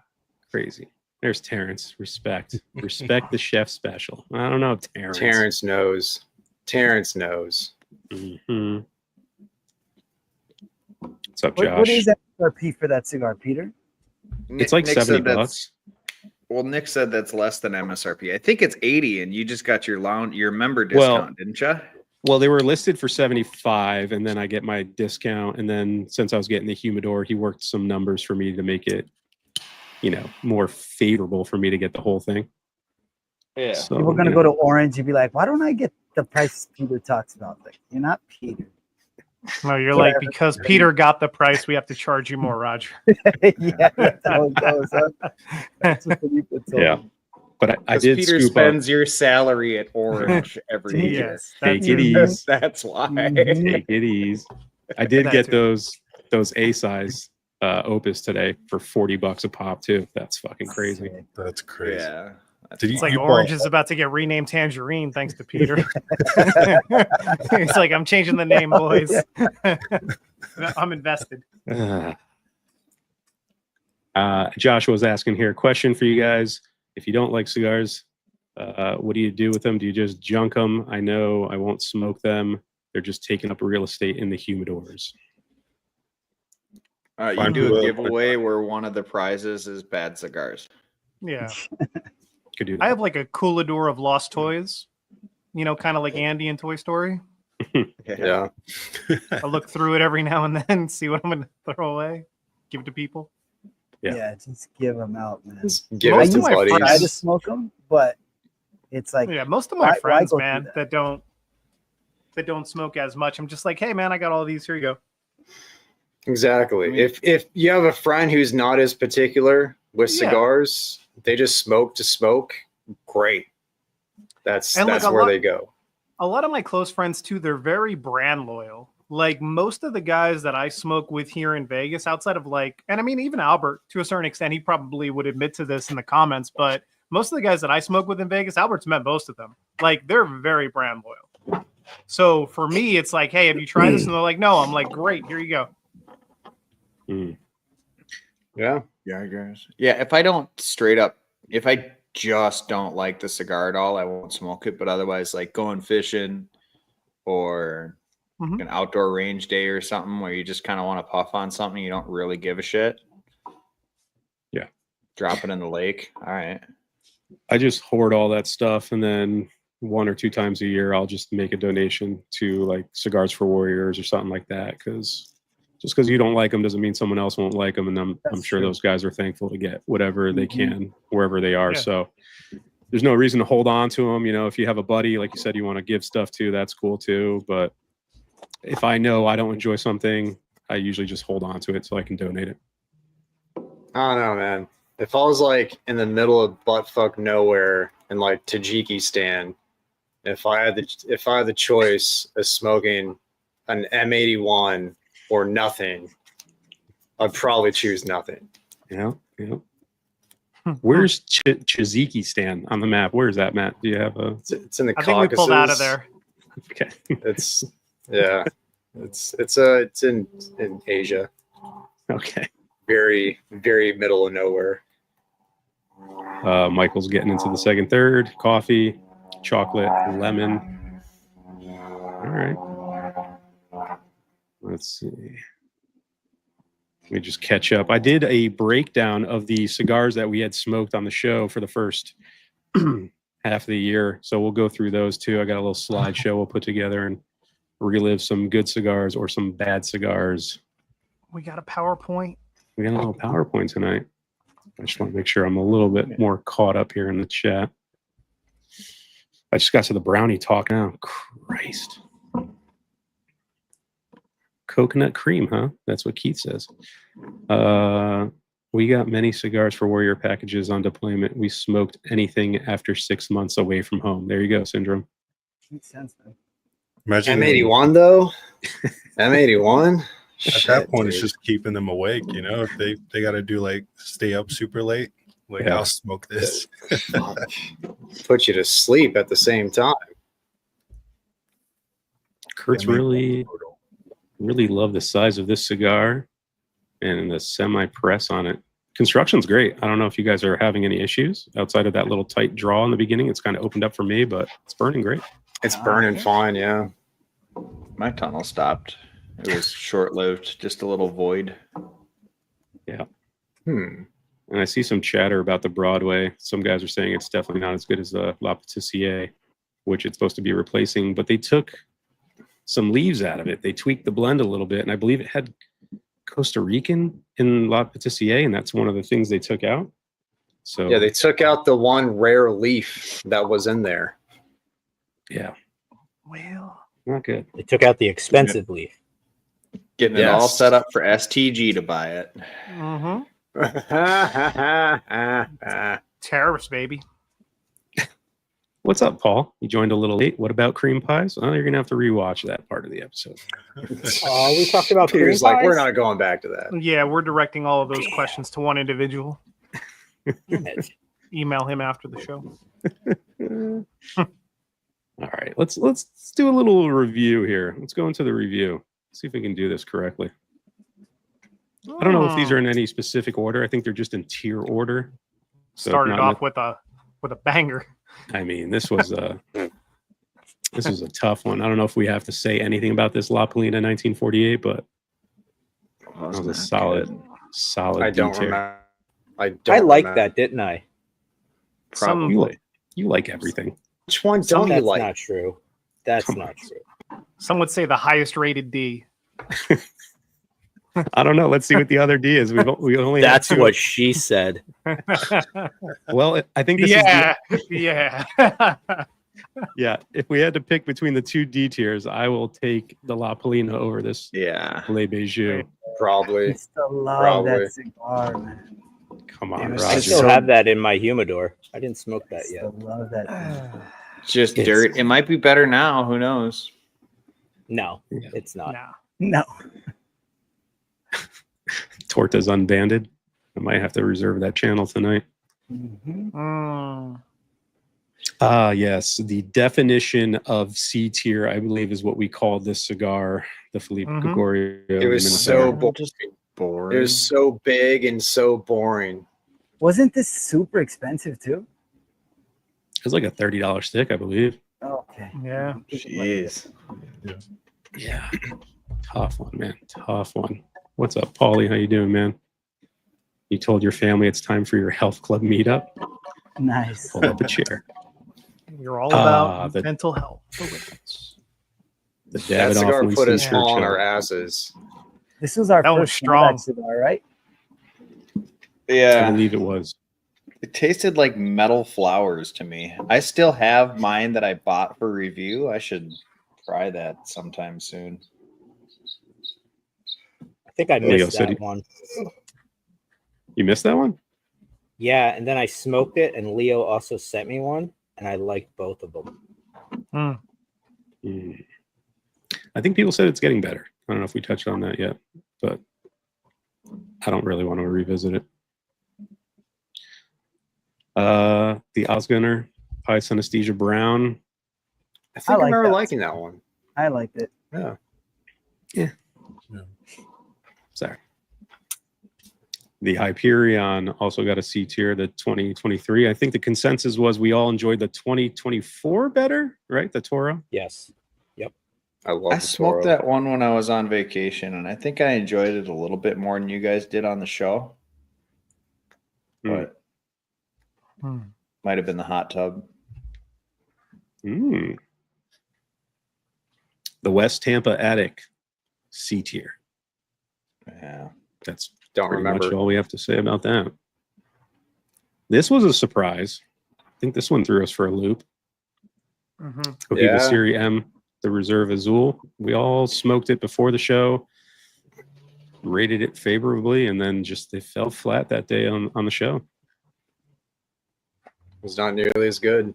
Crazy. There's Terrence. Respect the chef special. I don't know, Terrence. Terrence knows. Terrence knows. Mhm. What's up, What Josh? is MSRP for that cigar, Peter? It's like Nick said $70. that's- Well, Nick said that's less than MSRP. I think it's 80, and you just got your member discount, didn't you? Well, they were listed for 75, and then I get my discount. And then since I was getting the humidor, he worked some numbers for me to make it, more favorable for me to get the whole thing. Yeah. So, People are gonna go to Orange and be like, "Why don't I get the price Peter talks about?" Like, you're not Peter. No, you're like, because Peter got the price, we have to charge you more, Roger. Yeah, that's how it goes. Huh? That's what Felipe told Yeah. me. But I 'Cause did Peter scoop spends your salary at Orange every year. Yes, Take that's it it. easy. That's why. Take it easy. I did That get too. those A size Opus today for $40 a pop too. That's fucking crazy. That's crazy. Yeah. Did It's like you Orange bought- is about to get renamed Tangerine thanks to Peter. He's like, I'm changing the name, boys. I'm invested. Joshua was asking here, question for you guys. If you don't like cigars, what do you do with them? Do you just junk them? I know I won't smoke them. They're just taking up real estate in the humidors. You Fine, do a well, giveaway where one of the prizes is bad cigars. Yeah. Could do that. I have like a coolador of lost toys, you know, kind of like Andy in Toy Story. Yeah. I look through it every now and then, see what I'm going to throw away, give it to people. Yeah. Yeah, just give them out, man. Just give I it to used to try to buddies. smoke them, but it's like Yeah, most of my why friends, go through man, that don't smoke as much, I'm just like, hey, man, I got all these. Here you go. Exactly. I mean- If you have a friend who's not as particular with Yeah. cigars, they just smoke to smoke. Great. That's And, like, a where lot- they go. A lot of my close friends too, they're very brand loyal. Like most of the guys that I smoke with here in Vegas, outside of like, and I mean, even Albert to a certain extent, he probably would admit to this in the comments, but most of the guys that I smoke with in Vegas, Albert's met most of them. Like they're very brand loyal. So for me, it's like, hey, have you tried this? And they're like, no. I'm like, great, here you go. Yeah. Yeah, I guess. Yeah, if I don't straight up, if I just don't like the cigar at all, I won't smoke it. But otherwise, like going fishing or Mhm. an outdoor range day or something where you just kind of want to puff on something, you don't really give a shit. Yeah. Drop it in the lake. All right. I just hoard all that stuff, and then 1 or 2 times a year, I'll just make a donation to like Cigars for Warriors or something like that. Because just because you don't like them doesn't mean someone else won't like them, and I'm That's sure true. those guys are thankful to get whatever they Mhm. can wherever they are. Yeah. So there's no reason to hold on to them. You know, if you have a buddy, like you said, you want to give stuff to, that's cool too. But if I know I don't enjoy something, I usually just hold on to it so I can donate it. I don't know, man. If I was like in the middle of buttfuck nowhere in like Tajikistan, if I had the choice of smoking an M81 or nothing, I'd probably choose nothing. Yeah. Where's Tajikistan on the map? Where is that, Matt? Do you have a? It's in the I think we Caucasus. pulled out of there. Okay. It's yeah. It's in Asia. Okay. Very, very middle of nowhere. Michael's getting into the second, third. Coffee, chocolate, lemon. All right. Let's see. Let me just catch up. I did a breakdown of the cigars that we had smoked on the show for the first half of the year. So we'll go through those too. I got a little slideshow we'll put together and relive some good cigars or some bad cigars. We got a PowerPoint. We got a little PowerPoint tonight. I just want to make sure I'm a little bit more caught up here in the chat. I just got to the brownie talk now. Christ. Coconut cream, huh? That's what Keith says. We got many Cigars for Warrior packages on deployment. We smoked anything after 6 months away from home. There you go, Syndrome. Makes sense, man. Imagine M81 though. M81. at that point, it's just keeping them awake. You know, if they got to do like stay up super late, like Yeah. I'll smoke this. Put you to sleep at the same time. Kurt's I mean, really love the size of this cigar and the semi-press on it. Construction's great. I don't know if you guys are having any issues outside of that little tight draw in the beginning. It's kind of opened up for me, but it's burning great. It's burning fine, yeah. My tunnel stopped. It was short lived, just a little void. And I see some chatter about the Broadway. Some guys are saying it's definitely not as good as the La Patissier, which it's supposed to be replacing, but they took some leaves out of it. They tweaked the blend a little bit, and I believe it had Costa Rican in La Patissier, and that's one of the things they took out. So Yeah, they took out the one rare leaf that was in there. yeah, Well, not good. They took out the expensive leaf. Getting it all Yes. set up for STG to buy it. mm-hmm. Yeah, Tariffs, baby. What's up, Paul? You joined a little late. What about cream pies? Oh, you're gonna have to rewatch that part of the episode. Oh, we talked about cream Peter's like, pies? we're not going back to that. Yeah, we're directing all of those questions to one individual. Damn it. Email him after the show. All right, let's do a little review here. Let's go into the review. See if we can do this correctly. I don't know if these are in any specific order. I think they're just in tier order. So Started not off with a banger. I mean, this was a tough one. I don't know if we have to say anything about this La Polina 1948, but that was a solid. I don't D-tier. remember. I liked remember. that, didn't I? Probably. You like everything. Which one don't you That's like? not true. That's Come not on. true. Some would say the highest rated D. I don't know. Let's see what the other D is. We only have That's two. what she said. Well, I think this yeah, is yeah. yeah. If we had to pick between the two D tiers, I will take the La Polina over this Yeah. Le Bijou. I Probably. still love Probably. that cigar, man. Come on, It was I Roger. still have that in my humidor. I didn't smoke I that yet. still love that. thing. Just It's- dirt. It might be better now. Who knows? No, Yeah. it's not. Nah. No. Tortas Unbanded. I might have to reserve that channel tonight. Mhm. Mm. Yes. The definition of C tier, I believe, is what we called this cigar, the Felipe Mhm. Gregorio. It was Minnesota. so boring. Just It boring. was so big and so boring. Wasn't this super expensive too? It was like a $30 stick, I believe. Okay. Yeah. Jeez. Yeah. Tough one, man. Tough one. What's up, Paulie? How you doing, man? You told your family it's time for your health club meetup. Nice. Pull up a chair. You're all about Ah, the- mental health. The That Davidoff cigar put Winston us all on Churchill. our asses. This was our That was first strong. strong cigar, right? I Yeah. believe it was. It tasted like metal flowers to me. I still have mine that I bought for review. I should try that sometime soon. I think I Leo missed said that he- one. You missed that one? Yeah, and then I smoked it, and Leo also sent me one, and I liked both of them. Hmm. I think people said it's getting better. I don't know if we touched on that yet, but I don't really want to revisit it. The Osgunner Pie Synesthesia Brown. I think I, like remember that. liking that one. I liked it. Yeah. Sorry. The Hyperion also got a C tier, the 2023. I think the consensus was we all enjoyed the 2024 better, right? The Toro. Yes. I love I the smoked Toro. that one when I was on vacation, and I think I enjoyed it a little bit more than you guys did on the show. Hmm. But might have been the hot tub. Mm. The West Tampa Attic C tier. Yeah. That's Don't pretty remember. much all we have to say about that. This was a surprise. I think this one threw us for a loop. Mm-hmm. Coquita Yeah. Serie M, the Reserve Azul. We all smoked it before the show, rated it favorably, and then just they fell flat that day on the show. It was not nearly as good.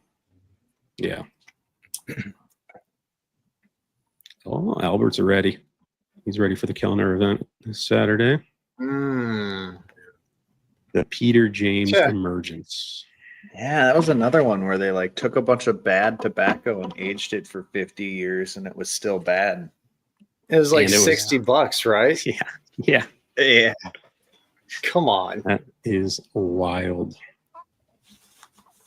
Yeah. Oh, Albert's ready. He's ready for the Kellner event this Saturday. Mm. The Peter James Yeah. Emergence. Yeah, that was another one where they like took a bunch of bad tobacco and aged it for 50 years and it was still bad. It was like And it was- $60, right? Yeah. Yeah. Yeah. Come on. That is wild.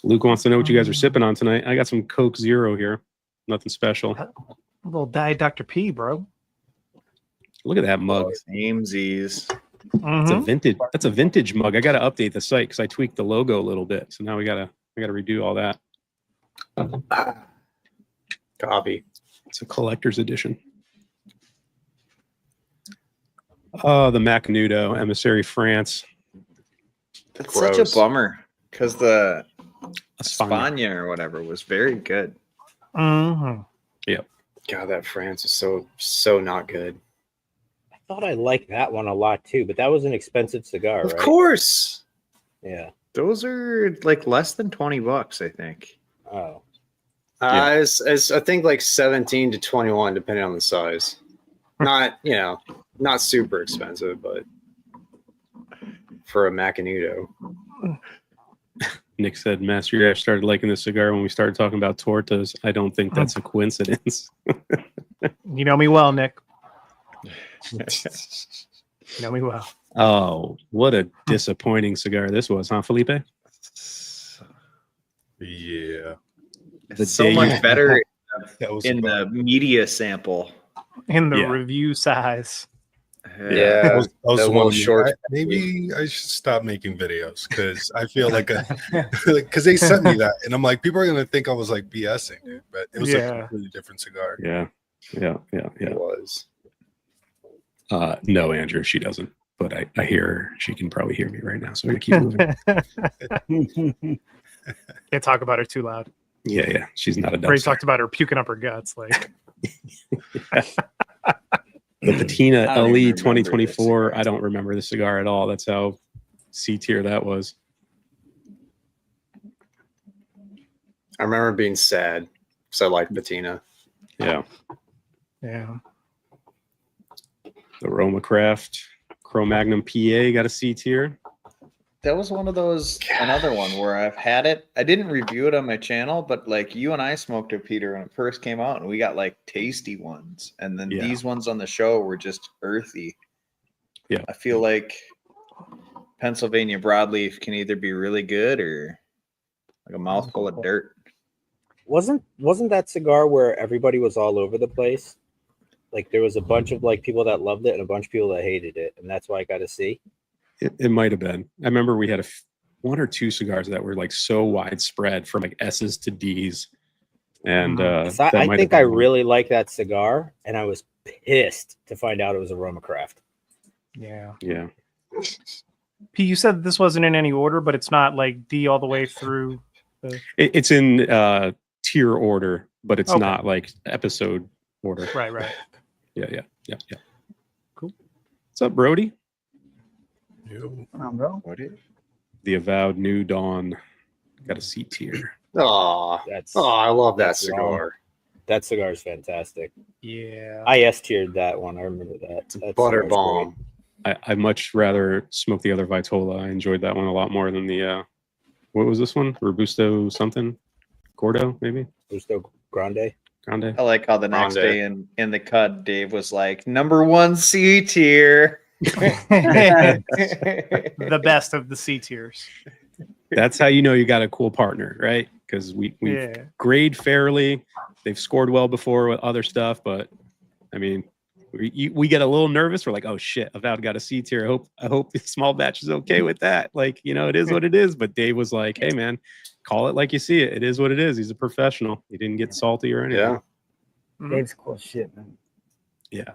Luke wants to know what you guys are sipping on tonight. I got some Coke Zero here. Nothing special. A little Diet Dr. P, bro. Look at that mug. Samesies. It's a Mhm. vintage. That's a vintage mug. I got to update the site because I tweaked the logo a little bit. So now I gotta redo all that. Copy. It's a collector's edition. Oh, the Macanudo Emissary France. That's Gross. such a bummer because the Espana. Spania or whatever was very good. Mhm. God, that France is so not good. I thought I liked that one a lot too, but that was an expensive cigar, Of right? course. Yeah. Those are like less than $20, I think. Oh. It's I think like 17 to 21, depending on the size. Not not super expensive, but for a Macanudo. Nick said Master Yash started liking the cigar when we started talking about tortas. I don't think that's a coincidence. You know me well, Nick. You know me well. Oh, what a disappointing cigar this was, huh, Felipe? Yeah. The so day much you- better That was in about- the media sample. In the Yeah. review size. Yeah, that was that the little one short. maybe I should stop making videos because I feel like because they sent me that and I'm like, people are gonna think I was like BSing, dude. But it was a Yeah. completely different cigar. Yeah. It was. No, Andrew, she doesn't. But I hear her. She can probably hear me right now. So I'm gonna keep moving. Can't talk about her too loud. Yeah. She's not a Already dumpster. talked about her puking up her guts. Like, The Patina I don't LE even remember 2024. this I don't remember the cigar at all. That's how C tier that was. I remember being sad because I liked Patina. Yeah. yeah. The Roma Craft Cro-Magnon PA got a C tier. That was one of those, another one where I've had it. I didn't review it on my channel, but like you and I smoked it, Peter, when it first came out, and we got like tasty ones. And then Yeah. these ones on the show were just earthy. Yeah. I feel like Pennsylvania broadleaf can either be really good or like a mouthful of dirt. Wasn't that cigar where everybody was all over the place? Like there was a bunch of like people that loved it and a bunch of people that hated it, and that's why I got to see. It might have been. I remember we had one or two cigars that were like so widespread from like S's to D's. And So that I might think have I been one. really like that cigar, and I was pissed to find out it was a Roma Craft. Yeah. Yeah. P, you said this wasn't in any order, but it's not like D all the way through. It's in tier order, but it's Okay. not like episode order. Right. Yeah. Cool. What's up, Brody? Yo. Bro. What is The Avowed New Dawn got a C tier. Oh, That's I love that That's wrong. cigar. that cigar is fantastic. Yeah. I S tiered that one. I remember that. That Butter cigar's bomb. I much rather smoke the other Vitola. I enjoyed that one a lot more than the what was this one? Robusto something? Gordo, maybe? great. Gusto Grande. Grande? I like how the next Grande. day in the cut, Dave was like, #1 C tier. The best of the C tiers. That's how you know you got a cool partner, right? Because we Yeah. grade fairly. They've scored well before with other stuff, but I mean, we get a little nervous. We're like, oh shit, Avowed got a C tier. I hope the small batch is okay with that. Like, it is what it is. But Dave was like, hey man, call it like you see it. It is what it is. He's a professional. He didn't get salty or anything. Yeah. Dave's cool shit, man. Yeah.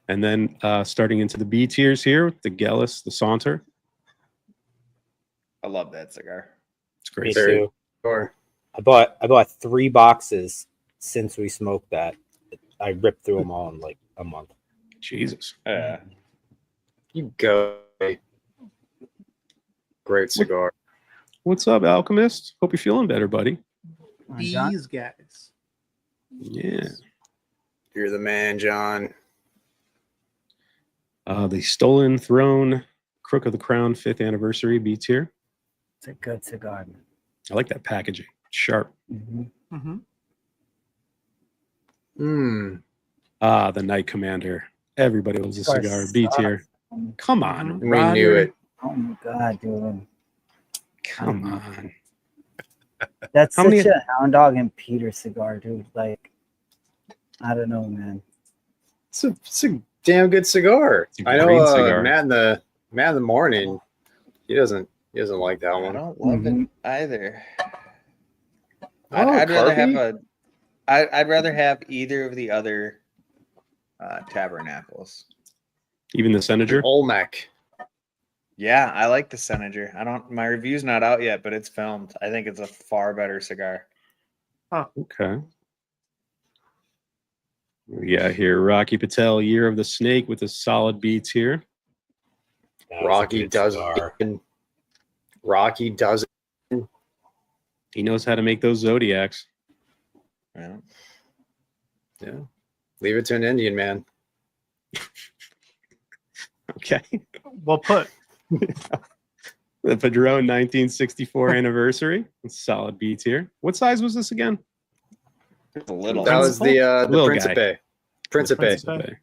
And then starting into the B tiers here, the Gellus, the Saunter. I love that cigar. It's Me great. Very- too. Sure. I bought 3 boxes since we smoked that. I ripped through them all in like a month. Jesus. Yeah. You go. Great cigar. What's up, Alchemist? Hope you're feeling better, buddy. John? guys. Yeah. You're the man, John. The Stolen Throne, Crook of the Crown, 5th anniversary B tier. It's a good cigar, man. I like that packaging. Sharp. Mm-hmm. The Night Commander. Everybody loves a Cigar cigar. B sucks. tier. Come on, We Roger. knew it. Oh my god, dude. Come on. That's How such many- a Hound Dog and Peter cigar, dude. Like, I don't know, man. It's a damn good cigar. It's a I know great cigar. Matt in the morning. He doesn't like that I one. don't love Mhm. it either. Oh, I'd rather have Carpy? I'd rather have either of the other tabernacles. Even the Senator. Olmec. Yeah, I like the Senator. My review's not out yet, but it's filmed. I think it's a far better cigar. Okay. We got here Rocky Patel, Year of the Snake with a solid B tier. That was a Rocky good does cigar. it. Rocky does it. He knows how to make those Zodiacs. Yeah. Yeah. Leave it to an Indian man. Okay. Well put. The Padron 1964 anniversary. Solid beats here. What size was this again? It's a little. That was the Little guy. Principe. Principe. Principe. There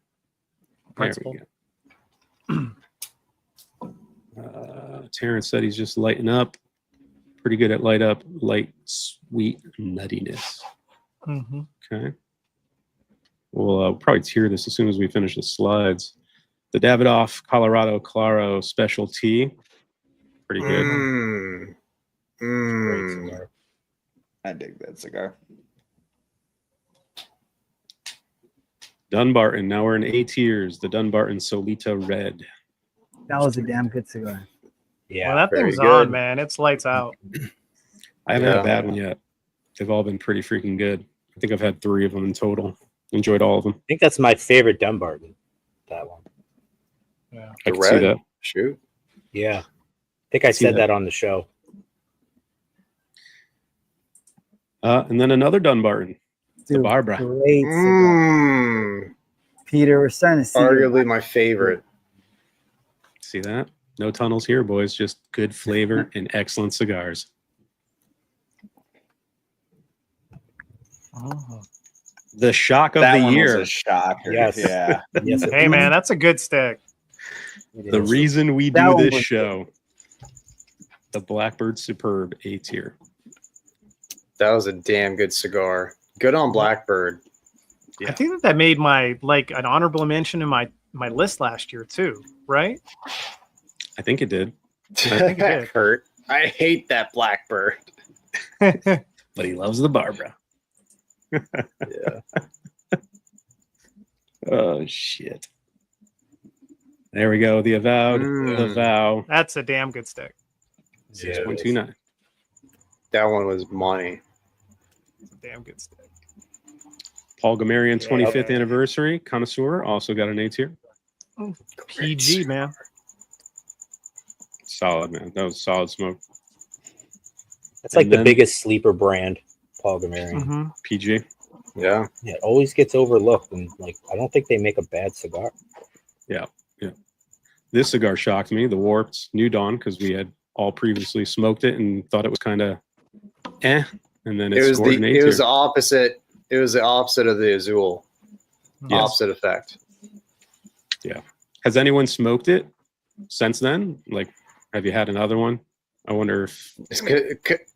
Principal. we go. Terrence said he's just lighting up. Pretty good at light, sweet nuttiness. Mm-hmm. Okay. We'll probably tier this as soon as we finish the slides. The Davidoff Colorado Claro Special Tea. Pretty good. Mm. Great Mm. cigar. I dig that cigar. Dunbarton. Now we're in A tiers. The Dunbarton Solita Red. That was a damn good cigar. Yeah. Well, that very thing's good. on, man. It's lights out. I haven't had Yeah. a bad one yet. They've all been pretty freaking good. I think I've had 3 of them in total. Enjoyed all of them. I think that's my favorite Dunbarton. That one. Yeah. I The can see red? that. Shoot. Yeah. I think I See said that. that on the show. And then another Dunbarton. The Dude, Barbara. great cigar. Mm. Peter, we're starting to see it. Arguably my favorite. See that? No tunnels here, boys. Just good flavor and excellent cigars. Oh. The shock of That the one year. was a shocker. Yes. Yeah. Yes, it Hey, man, that's a good stick. The is. reason we That do one this was show. The Blackbird Superb A tier. That was a damn good cigar. Good on Blackbird. Yeah. I think that made my an honorable mention in my list last year too, right? I think it did. think it did. Kurt. I hate that Blackbird. But he loves the Barbara. Yeah. Oh, shit. There we go. The Avowed. The Mm. Vow. That's a damn good stick. 6.29. That one was money. It's a damn good stick. Paul Gamarian Yeah. 25th anniversary. Connoisseur also got an A tier. PG, man. Solid, man. That was solid smoke. That's like And the then- biggest sleeper brand, Paul Gamarian. Mm-hmm. PG. Yeah. Yeah, it always gets overlooked, and I don't think they make a bad cigar. This cigar shocked me. The Warped New Dawn, because we had all previously smoked it and thought it was kind of and then It was scored an A it was tier. the opposite. It was the opposite of the Azul. Yes. Opposite effect. Has anyone smoked it since then? Like, have you had another one? I wonder if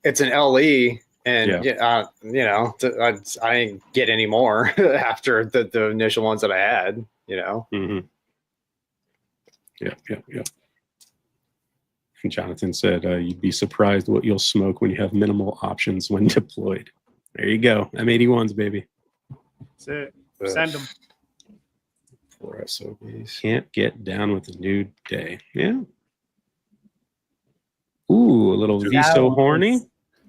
It's an LE, and Yeah. I didn't get any more after the initial ones that I had. Mhm. Yeah. Jonathan said you'd be surprised what you'll smoke when you have minimal options when deployed. There you go. M81s, baby. That's it. Send them. 4 SOBs. Can't get down with the new day. Yeah. Ooh, a little Dude, Viso That was horny.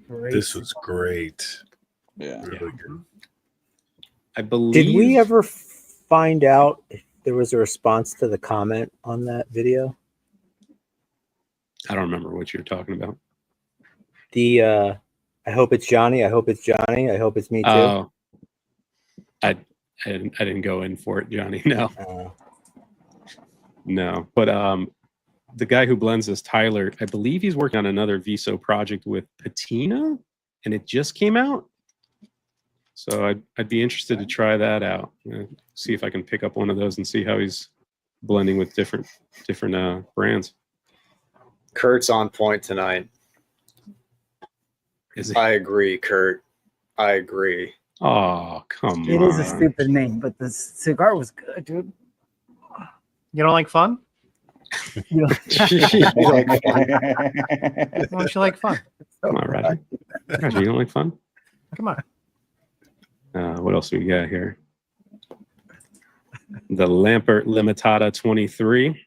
great This was great. Yeah. Really good. I believe. Did we ever find out if there was a response to the comment on that video? I don't remember what you're talking about. The I hope it's Johnny. I hope it's Johnny. I hope it's me too. Oh, I didn't go in for it, Johnny. No. But the guy who blends this, Tyler, I believe he's working on another Viso project with Patina, and it just came out. So I'd be interested to try that out. See if I can pick up one of those and see how he's blending with different brands. Kurt's on point tonight. Is it? I agree, Kurt. I agree. Oh, come on. It is a stupid name, but the cigar was good, dude. You don't like fun? You know, Why don't you like fun? Come on, Roger. Roger, you don't like fun? Come on. What else we got here? The Lampert Limitada 23,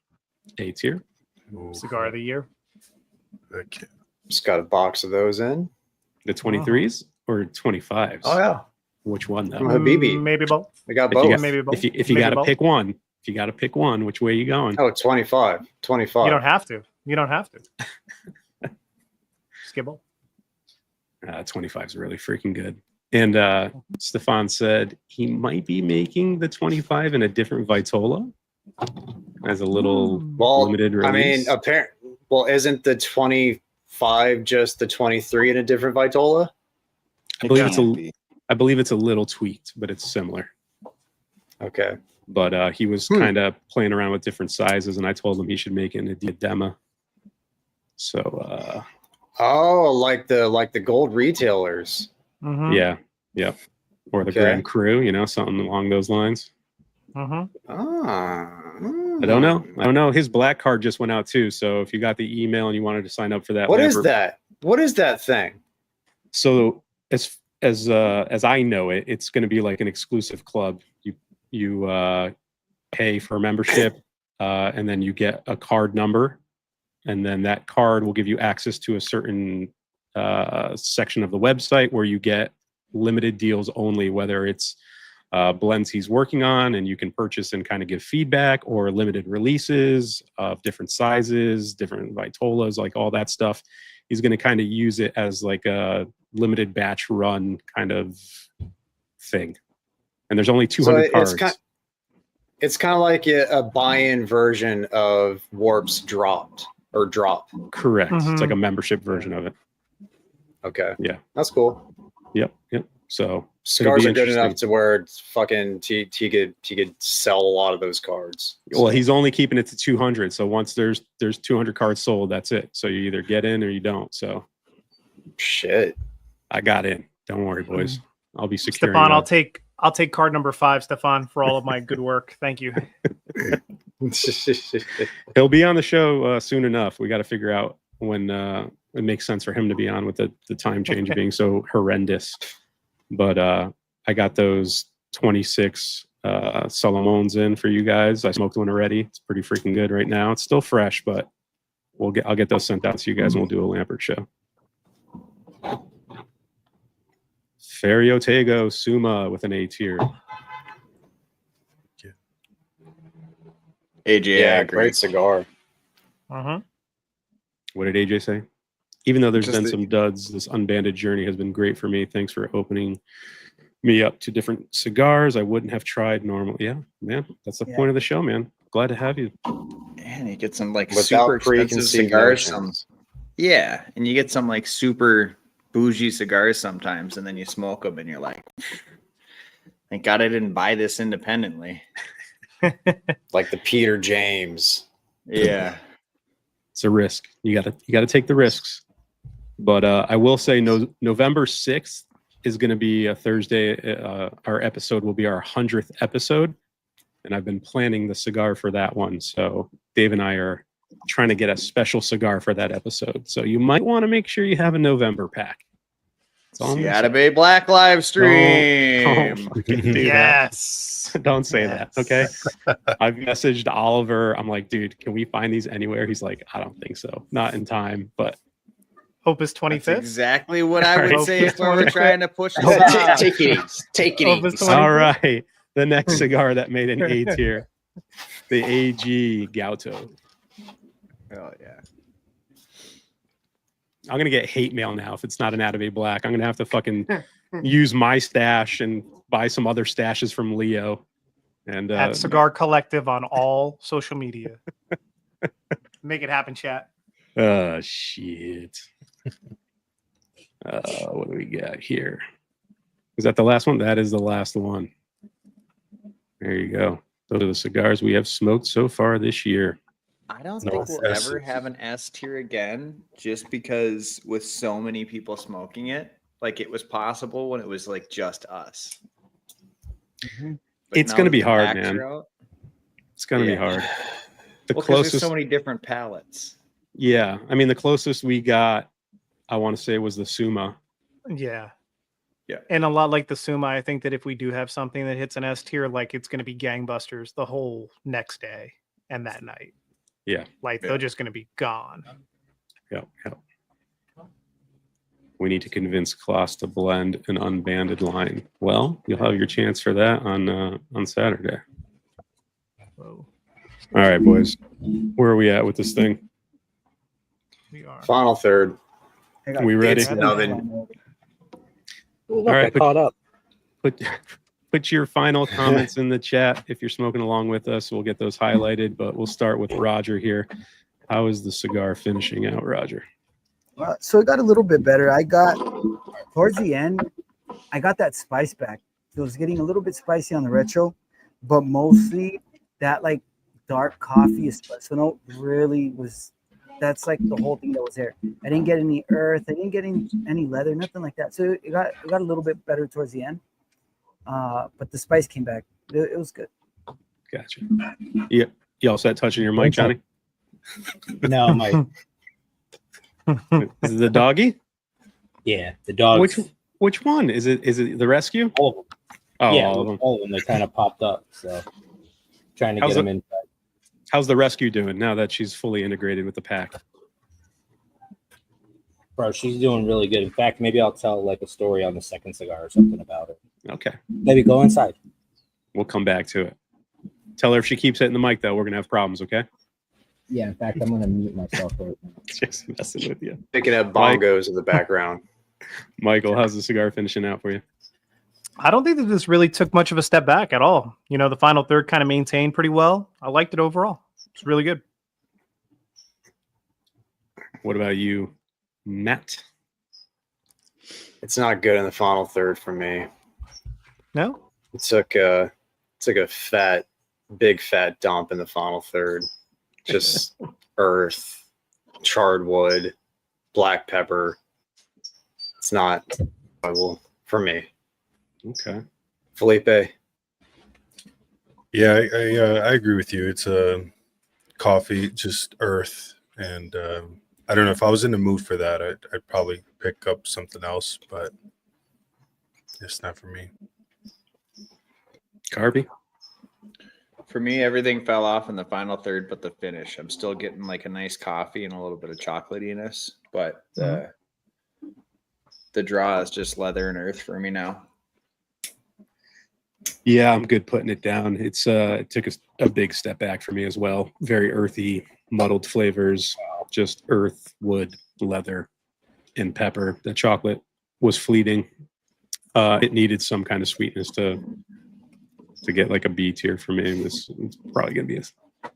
A tier. Ooh, Cigar of the year. okay. Just got a box of those in. The 23s or 25s? Oh yeah, Which one though? From Habibi. Maybe both. we got If you both. got- Maybe both. If you Maybe got to both. pick one, which way are you going? Oh, 25. 25. You don't have to. You don't have to. Skibble. 25 is really freaking good. And Stefan said he might be making the 25 in a different Vitola as a little limited release. I mean, well, isn't the 25 just the 23 in a different Vitola? I believe it's a little tweaked, but it's similar. Okay. But he was kind of playing around with different sizes, and I told him he should make it in a diadema. So like the gold retailers. Mm-hmm. Yeah. Or the Grand Cru, something along those lines. Mm-hmm. I don't know. His black card just went out too. So if you got the email and you wanted to sign up for that, what is that? What is that thing? So as I know it, it's going to be like an exclusive club. You pay for membership, and then you get a card number, and then that card will give you access to a certain section of the website where you get limited deals only, whether it's blends he's working on and you can purchase and kind of give feedback, or limited releases of different sizes, different Vitolas, like all that stuff. He's going to kind of use it as like a limited batch run kind of thing. And there's only 200 cards. It's kind of like a buy-in version of Warp's Drop. Correct. It's like a membership version of it. Okay. Yeah. That's cool. Yep. So Cigars are good enough to where it's fucking he could sell a lot of those cards. Well, he's only keeping it to 200. So once there's 200 cards sold, that's it. So you either get in or you don't. So shit. I got in. Don't worry, boys. I'll be securing. Stefan, I'll take card number 5, Stefan, for all of my good work. Thank you. He'll be on the show soon enough. We got to figure out when it makes sense for him to be on with the time change being so horrendous. But I got those 26 Solomones in for you guys. I smoked one already. It's pretty freaking good right now. It's still fresh, but I'll get those sent out to you guys, and we'll do a Lampert show. Ferriotego Suma with an A tier. AJ, great cigar. Uh-huh. What did AJ say? Even though there's been some duds, this Unbanded journey has been great for me. Thanks for opening me up to different cigars I wouldn't have tried normally. Yeah, man, that's the point of the show, man. Glad to have you. And you get some like Without super expensive preconceived cigars. notions. And you get some like super bougie cigars sometimes, and then you smoke them, and you're like, "Thank God I didn't buy this independently." Like the Peter James. Yeah, it's a risk. You gotta take the risks. But I will say, November 6th is going to be a Thursday. Our episode will be our 100th episode, and I've been planning the cigar for that one. So Dave and I are trying to get a special cigar for that episode. So you might want to make sure you have a November pack. Seattle Bay Black live stream. Yes. Don't say that. Okay. I've messaged Oliver. I'm like, dude, can we find these anywhere? He's like, I don't think so. Not in time, but Opus 25th. That's exactly what I would say if we were trying to push this Oh, take it easy. Take it Opus easy. 25th. all right. The next cigar that made an A tier, the AG Gauto. Oh yeah. I'm gonna get hate mail now if it's not an Atabey Black. I'm gonna have to fucking use my stash and buy some other stashes from Leo. And At Cigar Collective on all social media. Make it happen, chat. Shit. What do we got here? Is that the last one? That is the last one. There you go. Those are the cigars we have smoked so far this year. I don't think we'll ever have an S tier again, just because with so many people smoking it, like it was possible when it was like just us. Mm-hmm. It's going to be hard, man. It's going to be hard. The closest, there's so many different palettes. Yeah, I mean the closest we got, I want to say, was the Suma. Yeah. Yeah. And a lot like the Suma, I think that if we do have something that hits an S tier, like it's going to be gangbusters the whole next day and that night. Yeah. Like they're just going to be gone. Yeah. We need to convince Klaus to blend an unbanded line. Well, you'll have your chance for that on Saturday. Whoa. All right, boys. Where are we at with this thing? We are. Final third. We ready? It's nothing. Look, All right, I caught up. Put your final comments in the chat if you're smoking along with us. We'll get those highlighted, but we'll start with Roger here. How is the cigar finishing out, Roger? So it got a little bit better. I got towards the end, I got that spice back. It was getting a little bit spicy on the retro, but mostly that like dark coffee espresso note really was. That's like the whole thing that was there. I didn't get any earth. I didn't get any leather, nothing like that. So it got a little bit better towards the end. But the spice came back. It was good. Gotcha. You all set touching your mic, Johnny? No, my Is it the doggy? yeah, the dogs. Which one? Is it the rescue? All of them. Oh, Yeah, all of them. all of them. They kind of popped up. So trying to How's get them in. How's the rescue doing now that she's fully integrated with the pack? Bro, she's doing really good. In fact, maybe I'll tell like a story on the second cigar or something about her. Okay. Maybe go inside. We'll come back to it. Tell her if she keeps hitting the mic, though, we're going to have problems, okay? Yeah, in fact, I'm going to mute myself right now. Just messing with you. Picking up bongos in the background. Michael, how's the cigar finishing out for you? I don't think that this really took much of a step back at all. You know, the final third kind of maintained pretty well. I liked it overall. It's really good. What about you, Matt? It's not good in the final third for me. No? It took a big fat dump in the final third. Just earth, charred wood, black pepper. It's not enjoyable for me. Okay. Felipe. Yeah, I agree with you. It's coffee, just earth, and I don't know if I was in the mood for that. I'd probably pick up something else, but it's not for me. Carby? For me, everything fell off in the final third, but the finish. I'm still getting like a nice coffee and a little bit of chocolatiness, but the draw is just leather and earth for me now. Yeah, I'm good putting it down. It's it took a big step back for me as well. Very earthy, muddled flavors, just earth, wood, leather, and pepper. The chocolate was fleeting. It needed some kind of sweetness to get like a B tier for me. It's probably gonna be a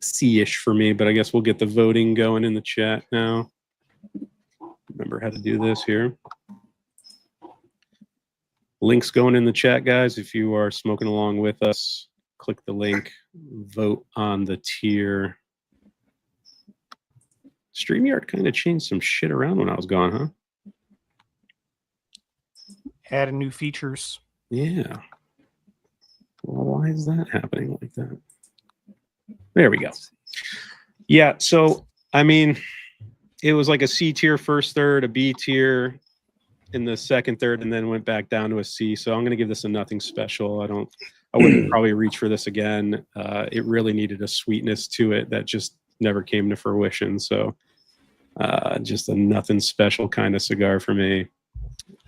C-ish for me, but I guess we'll get the voting going in the chat now. Remember how to do this here. Links going in the chat, guys. If you are smoking along with us, click the link, vote on the tier. StreamYard kind of changed some shit around when I was gone, huh? Added new features. Yeah. Well, why is that happening like that? There we go. Yeah, so, I mean, it was like a C tier first third, a B tier in the second third, and then went back down to a C. So I'm going to give this a nothing special. I wouldn't probably reach for this again. It really needed a sweetness to it that just never came to fruition. So just a nothing special kind of cigar for me.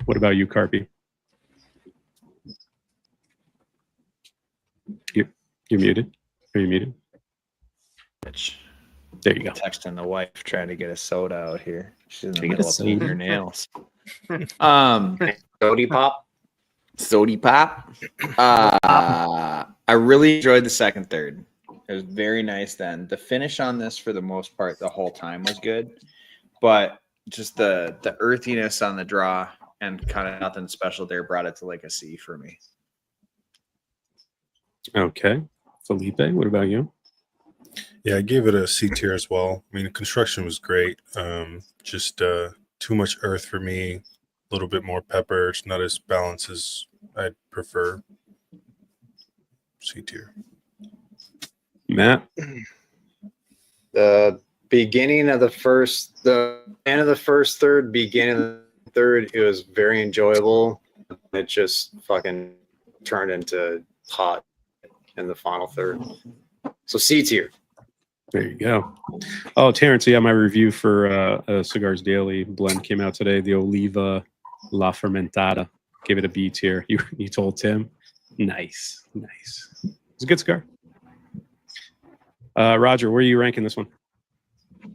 What about you, Carpy? You're muted. Are you muted? There you go. Texting the wife trying to get a soda out here. She's in the Can I get a middle of painting soda? her nails. Sody pop. Sody pop. I really enjoyed the second third. It was very nice then. The finish on this, for the most part, the whole time was good, but just the earthiness on the draw and kind of nothing special there brought it to like a C for me. Okay. Felipe, what about you? Yeah, I gave it a C tier as well. I mean, the construction was great. Just too much earth for me. A little bit more pepper. It's not as balanced as I'd prefer. C tier. Matt? The beginning of the end of the first third, beginning of the third, it was very enjoyable. It just fucking turned into hot in the final third. So C tier. There you go. Oh, Terrence, yeah, my review for Cigars Daily blend came out today. The Oliva La Fermentada. Gave it a B tier. You told Tim? Nice. It's a good cigar. Roger, where are you ranking this one?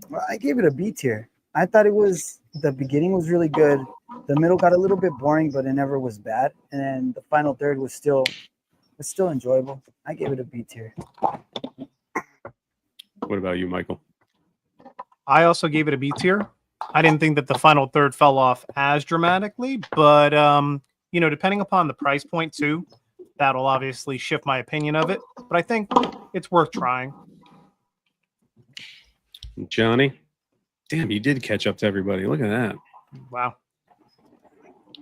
Well, I gave it a B tier. I thought the beginning was really good. The middle got a little bit boring, but it never was bad. And then the final third was still enjoyable. I gave it a B tier. What about you, Michael? I also gave it a B tier. I didn't think that the final third fell off as dramatically, but depending upon the price point too, that'll obviously shift my opinion of it. But I think it's worth trying. Johnny? Damn, you did catch up to everybody. Look at that. Wow.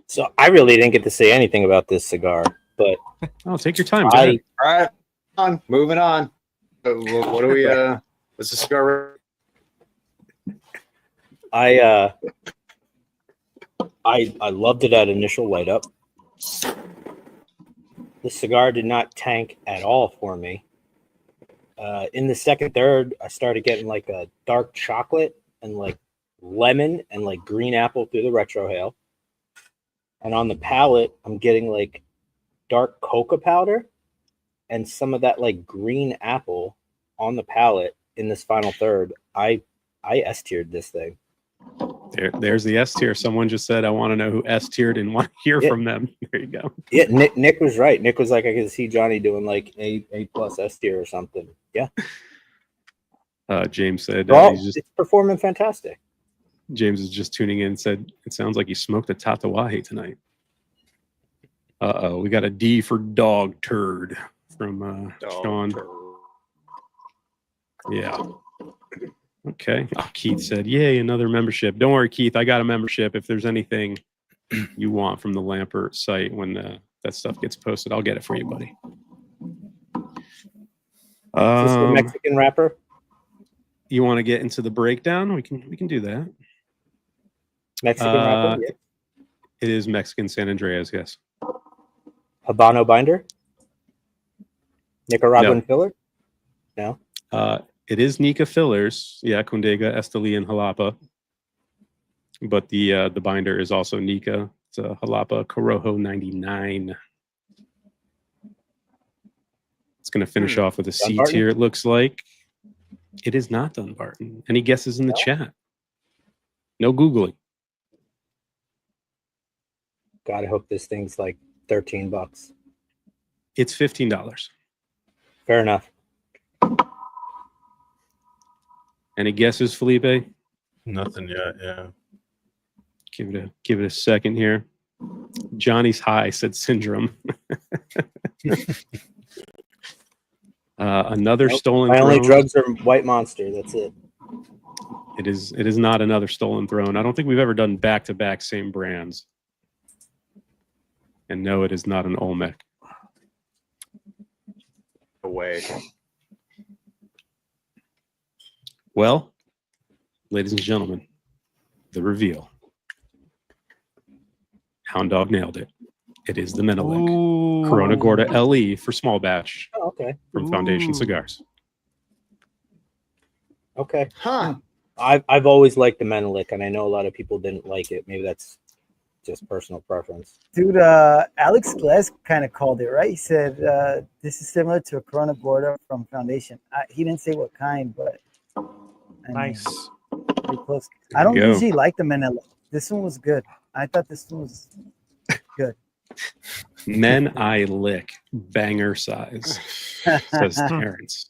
So I really didn't get to say anything about this cigar, but Oh, take your time. Go ahead. All right, moving on. What do we? What's the cigar? I loved it at initial light up. The cigar did not tank at all for me. In the second third, I started getting like a dark chocolate and like lemon and like green apple through the retrohale. And on the palate, I'm getting like dark coca powder and some of that like green apple on the palate in this final third. I S-tiered this thing. There's the S tier. Someone just said, I want to know who S tiered and want to hear from them. There you go. Yeah, Nick was right. Nick was like, I could see Johnny doing like A plus S tier or something. Yeah. James said, It's performing fantastic. James is just tuning in and said, it sounds like you smoked a Tatawahe tonight. We got a D for dog turd from Sean. Yeah. Okay. Oh, Keith said, yay, another membership. Don't worry, Keith. I got a membership. If there's anything you want from the Lampert site when that stuff gets posted, I'll get it for you, buddy. Is this the Mexican wrapper? You want to get into the breakdown? We can do that. Mexican wrapper? Yeah. It is Mexican San Andreas, yes. Habano binder? Nicaraguan filler? No. It is Nika fillers, yeah, Condega, Esteli, and Jalapa. But the binder is also Nika. It's a Jalapa Corojo 99. It's going to finish off with a C tier, it looks like. It is not Dunbarton. Any guesses in the chat? No Googling. God, I hope this thing's like $13. It's $15. Fair enough. Any guesses, Felipe? Nothing yet. Yeah. Give it a second here. Johnny's high said Syndrome. Another stolen My throne. only drugs are White Monster. That's it. It is not another stolen throne. I don't think we've ever done back-to-back same brands. And no, it is not an Olmec. Away. Well, ladies and gentlemen, the reveal. Hound Dog nailed it. It is the Menelik Corona Gorda LE for small batch Oh, okay. from Foundation Cigars. Okay. Huh. I've always liked the Menelik, and I know a lot of people didn't like it. Maybe that's just personal preference. Dude, Alex Glass kind of called it, right? He said this is similar to a Corona Gorda from Foundation. He didn't say what kind, but I mean, Nice. pretty close. There I don't you go. usually like the Menelik. This one was good. I thought this one was good. Men I lick, banger size, says Terrence.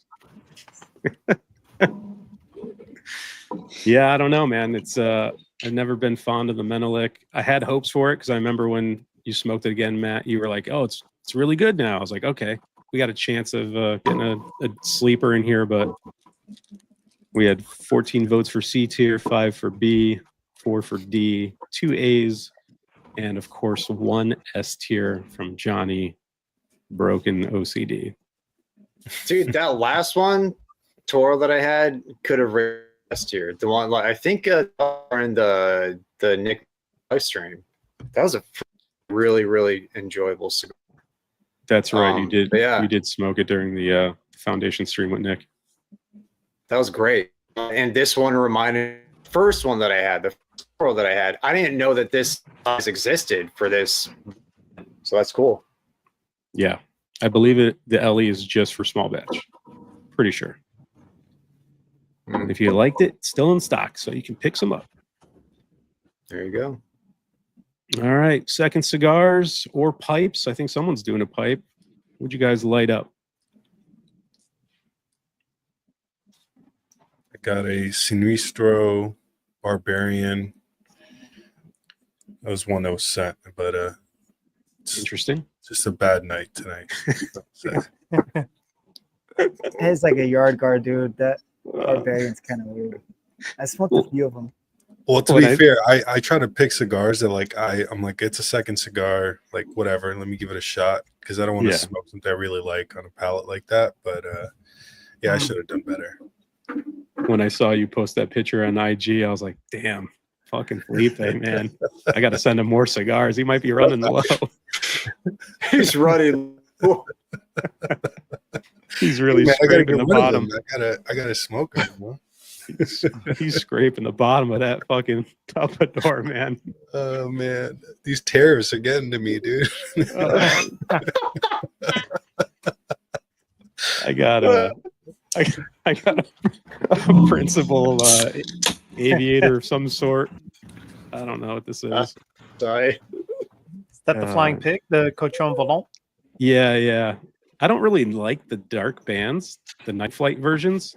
Yeah, I don't know, man. It's I've never been fond of the Menelik. I had hopes for it because I remember when you smoked it again, Matt. You were like, "Oh, it's really good now." I was like, "Okay, we got a chance of getting a sleeper in here," but we had 14 votes for C tier, 5 for B, 4 for D, 2 A's, and of course 1 S tier from Johnny, broken OCD. Dude, that last one, Toro that I had, could have raised S tier. The one, like, I think in the Nick live stream, that was a really, really enjoyable cigar. That's right. You did. But yeah. You did smoke it during the Foundation stream with Nick. That was great. And this one reminded the first one that I had, the first Toro that I had. I didn't know that this size existed for this. So that's cool. Yeah, I believe it. The LE is just for small batch. Pretty sure. And if you liked it, it's still in stock, so you can pick some up. There you go. All right, second cigars or pipes. I think someone's doing a pipe. Would you guys light up? I got a Sinistro Barbarian. That was one that was sent, but it's Interesting. just a bad night tonight. So, It's like a yard guard, dude. That Barbarian's kind of weird. I smoked a few of them. well, to When be I- fair, I try to pick cigars that like I'm like it's a second cigar, like whatever. Let me give it a shot because I don't want to Yeah. smoke something I really like on a palette like that. But yeah, I should have done better. When I saw you post that picture on IG, I was like, damn, fucking Felipe, man. I got to send him more cigars. He might be running low. He's running. He's really Man, I gotta scraping get the rid of bottom. them. I gotta smoke them. Huh? He's scraping the bottom of that fucking Tupperware, man. Oh man, these tariffs are getting to me, dude. I got a principal aviator of some sort. I don't know what this is. Sorry. Is that the flying pig, the Cochon Volant? Yeah. I don't really like the dark bands, the night flight versions.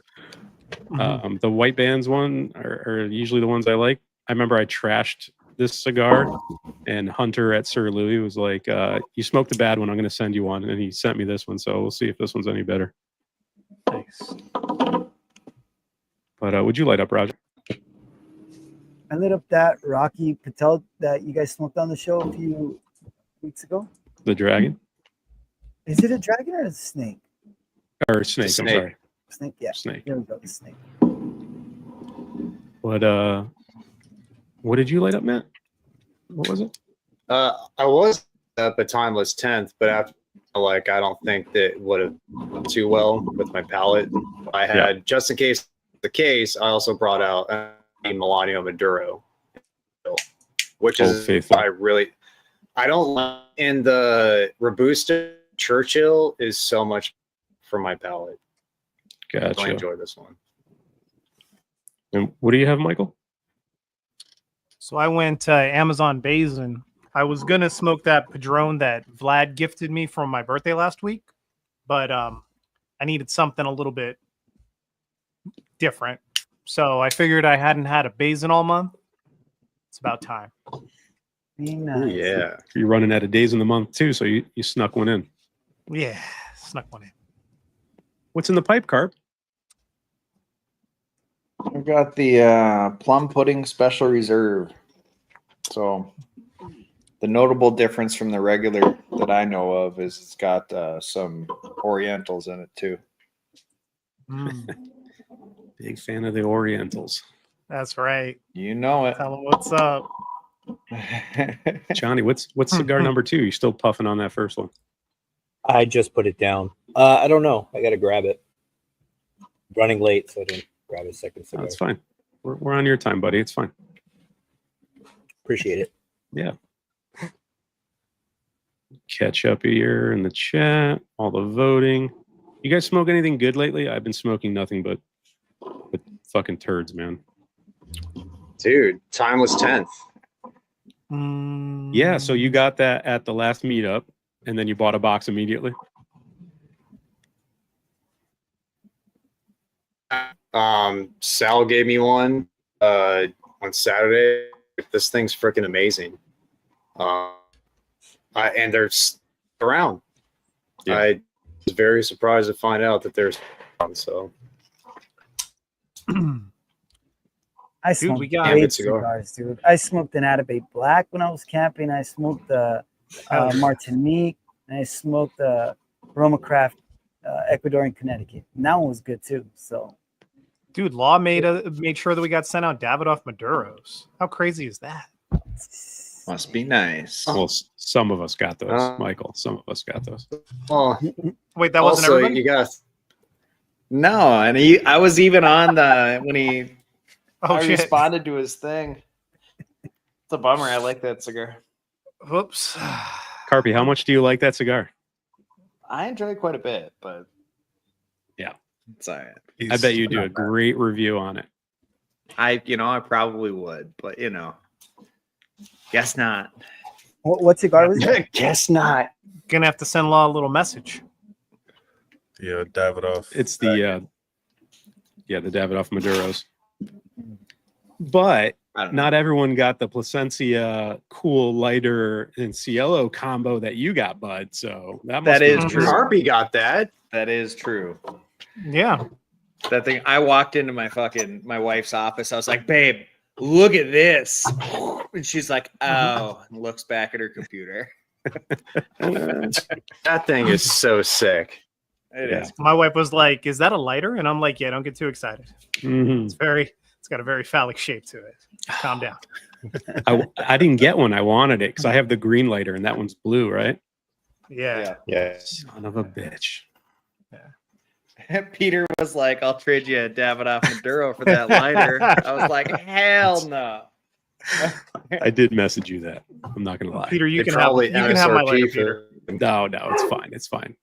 The white bands one are usually the ones I like. I remember I trashed this cigar, and Hunter at Sir Louis was like, "You smoked the bad one. I'm going to send you one," and he sent me this one. So we'll see if this one's any better. Nice. But would you light up, Roger? I lit up that Rocky Patel that you guys smoked on the show a few weeks ago. The dragon Is it a dragon or a snake? or snake? Snake. I'm sorry, Snake, yeah. snake. There we go, the snake. What did you light up, Matt? What was it? I was up a timeless 10th, but after I don't think that would have done too well with my palate. I had just in case the case. I also brought out a Melanio Maduro, which Old is Faithful. I don't like in the Robusta Churchill is so much for my palate. I Gotcha. enjoy this one. And what do you have, Michael? So I went Amazon Basin. I was gonna smoke that Padron that Vlad gifted me from my birthday last week, but I needed something a little bit different. So I figured I hadn't had a Basin all month. It's about time. Be Ooh, nice. yeah. You're running out of days in the month too, so you snuck one in. Yeah, snuck one in. What's in the pipe, Carp? I've got the plum pudding special reserve. So the notable difference from the regular that I know of is it's got some Orientals in it too. Big fan of the Orientals. That's right. You know it. Tell him what's up. Johnny, what's cigar number 2? You still puffing on that first one? I just put it down. I don't know. I got to grab it. Running late, so I didn't grab a second Oh, cigar. it's fine. We're on your time, buddy. It's fine. Appreciate it. Yeah. Catch up here in the chat. All the voting. You guys smoke anything good lately? I've been smoking nothing but fucking turds, man. Dude, timeless 10th. Yeah, so you got that at the last meetup, and then you bought a box immediately. Sal gave me one on Saturday. This thing's freaking amazing. And they're around. Yeah. I was very surprised to find out that there's so. I Dude, smoked we got- great Good cigar. cigars, dude. I smoked an Atabey Black when I was camping. I smoked the Martinique, and I smoked the Roma Craft Ecuadorian Connecticut. And that one was good too. So Dude, Law made sure that we got sent out Davidoff Maduros. How crazy is that? Must be nice. Well, some of us got those, Uh, Michael. Some of us got those. Oh, Wait, that wasn't also, everybody? you got No, and I was even on the when he Oh, I shit. responded to his thing. It's a bummer. I like that cigar. Whoops. Carpy, how much do you like that cigar? I enjoy it quite a bit, but Yeah. it's all right. I bet you do a great review on it. I probably would, but guess not. What cigar was it? Guess not. Gonna have to send Law a little message. Yeah, Davidoff. It's the Davidoff Maduros. But I don't know. not everyone got the Plasencia cool lighter and Cielo combo that you got, bud. So that That be is nice. true. Harpy got that. That is true. Yeah. That thing. I walked into my wife's office. I was like, "Babe, look at this," and she's like, "Oh," and looks back at her computer. That thing is so sick. It Yeah. is. My wife was like, "Is that a lighter?" And I'm like, "Yeah, don't get too excited. Mhm. It's got a very phallic shape to it. Calm down." I didn't get one. I wanted it because I have the green lighter and that one's blue, right? Yeah. Yes. Son of a bitch. Peter was like, "I'll trade you a Davidoff Maduro for that lighter." I was like, "Hell no!" I did message you that. I'm not gonna lie. Peter, you They can have my MSRP lighter, for- Peter. No, it's fine. It's fine.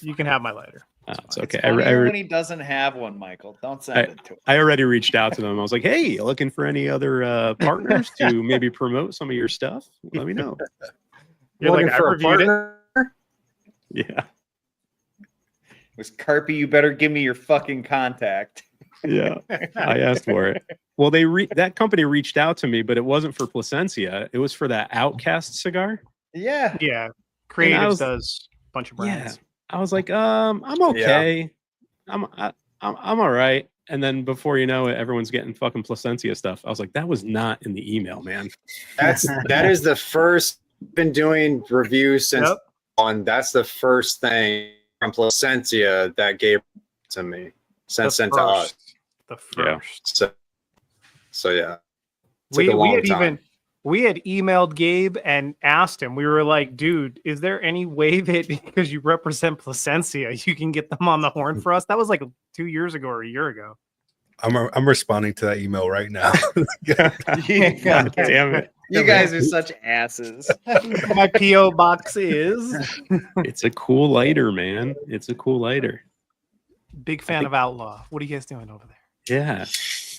You can have my lighter. It's okay. It's funnier when he doesn't have one, Michael. Don't send it to him. I already reached out to them. I was like, "Hey, you looking for any other partners to maybe promote some of your stuff? Let me know." You're like, I for a reviewed it. partner? Yeah, Was Carpy, you better give me your fucking contact. yeah. I asked for it. Well, that company reached out to me, but it wasn't for Plasencia. It was for that Outcast cigar. Yeah. Yeah. And I Creatives was- does a bunch of brands. I was like, I'm okay. I'm all right. And then before you know it, everyone's getting fucking Plasencia stuff. I was like, that was not in the email, man. That is the first. Been doing reviews since Yep. on. That's the first thing from Plasencia that gave to me. Sent to us. The Yeah. first. So yeah. We Took a long had time. we had emailed Gabe and asked him. We were like, "Dude, is there any way that because you represent Plasencia, you can get them on the horn for us?" That was like 2 years ago or a year ago. I'm responding to that email right now. God damn it. You guys are such asses. My PO box is It's a cool lighter, man. It's a cool lighter. big fan of Outlaw. What are you guys doing over there? Yeah.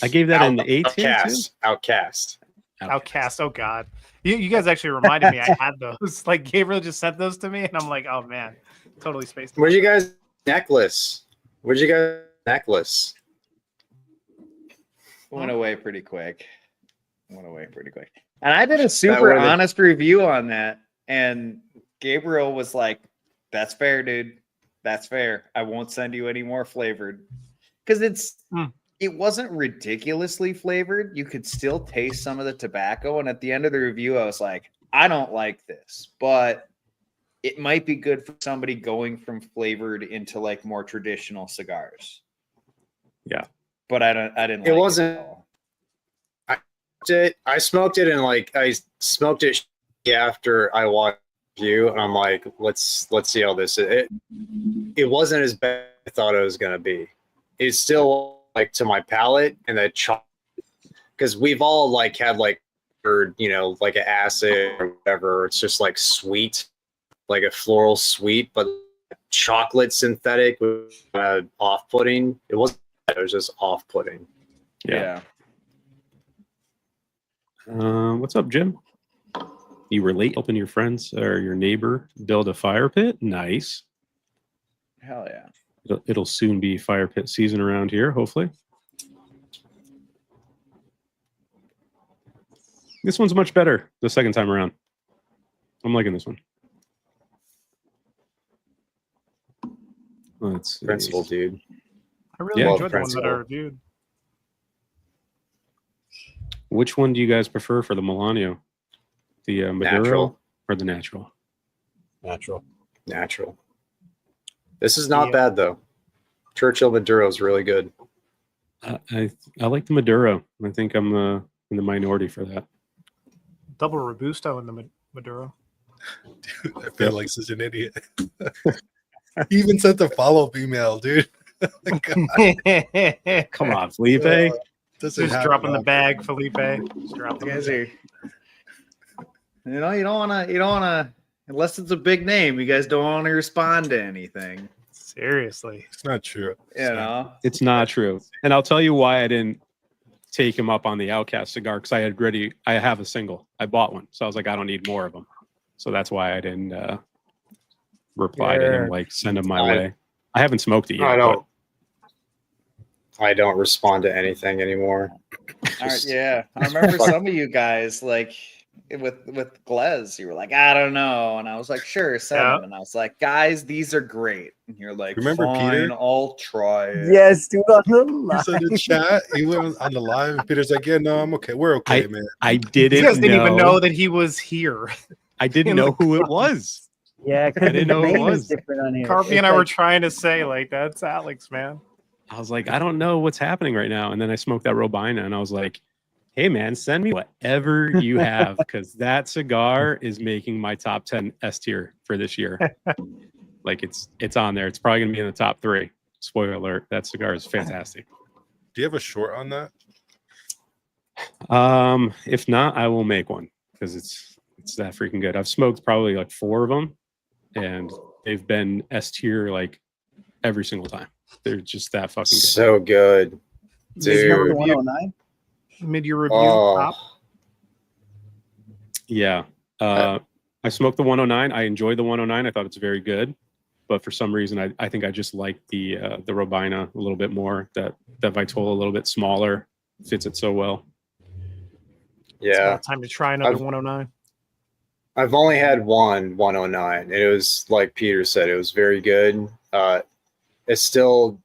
I gave that in the 18 too. Outcast. Outcast. Oh God, you guys actually reminded me. I had those. Like Gabriel just sent those to me, and I'm like, oh man, totally spaced. Where'd you guys necklace? Where'd you guys necklace? Went away pretty quick. And I did a super would've- honest review on that. And Gabriel was like, "That's fair, dude. That's fair. I won't send you any more flavored." Because it wasn't ridiculously flavored. You could still taste some of the tobacco. And at the end of the review, I was like, "I don't like this, but it might be good for somebody going from flavored into like more traditional cigars." Yeah. But I didn't It like wasn't- at all. I smoked it and I smoked it after I watched you, and I'm like, let's see how this is. It wasn't as bad as I thought it was gonna be. It's still like to my palate, and that because we've all like had like or like an acid or whatever. It's just like sweet, like a floral sweet, but chocolate synthetic was off-putting. It wasn't. It was just off-putting. Yeah. What's up, Jim? You were late helping your friends or your neighbor build a fire pit? Nice. Hell yeah. It'll soon be fire pit season around here, hopefully. This one's much better the second time around. I'm liking this one. Let's see. Principal, dude. I really Yeah. enjoyed the one that I Principal. reviewed. Which one do you guys prefer for the Milano? The Maduro Natural. or the natural? Natural. This is not Yeah. bad though. Churchill Maduro is really good. I like the Maduro. I think I'm in the minority for that. Double Robusto in the Maduro. Dude, I feel like such an idiot. He even sent a follow-up email, dude. God, Come on, Felipe. doesn't Just happen dropping the often. bag, Felipe. Just dropping You guys the are, you don't wanna, unless it's a big name, you guys don't want to respond to anything. Seriously. It's not true. You know? It's not true. And I'll tell you why I didn't take him up on the Outcast cigar, because I have a single. I bought one. So I was like, I don't need more of them. So that's why I didn't reply to him, like send him my way. I haven't smoked it yet. I don't respond to anything anymore. Yeah, I remember some of you guys like with Glez. You were like, I don't know, and I was like, sure, send them. And I was like, guys, these are great. And you're like, Remember fine, Peter? I'll try it. Yes, dude, on the He's on the line. chat. He went on the live, and Peter's like, "Yeah, no, I'm okay. We're okay, man." I You didn't guys didn't even know know. that he was here. I didn't know who it was. Yeah, I because the didn't know who it name is was. different on here. Carpy It's and I were like- trying to say, like, that's Alex, man. I was like, I don't know what's happening right now. And then I smoked that Robina, and I was like, hey, man, send me whatever you have, because that cigar is making my top 10 S tier for this year. Like it's on there. It's probably gonna be in the top 3. Spoiler alert: that cigar is fantastic. Do you have a short on that? If not, I will make one because it's that freaking good. I've smoked probably like 4 of them, and they've been S tier like every single time. They're just that fucking good. So good, This number dude. 109? Mid-year review. Oh. Top. Yeah. I smoked the 109. I enjoyed the 109. I thought it's very good. But for some reason, I think I just like the Robina a little bit more. That Vitola a little bit smaller fits it so well. It's Yeah, about time to try another I've- 109. I've only had one 109, and it was like Peter said, it was very good. It's still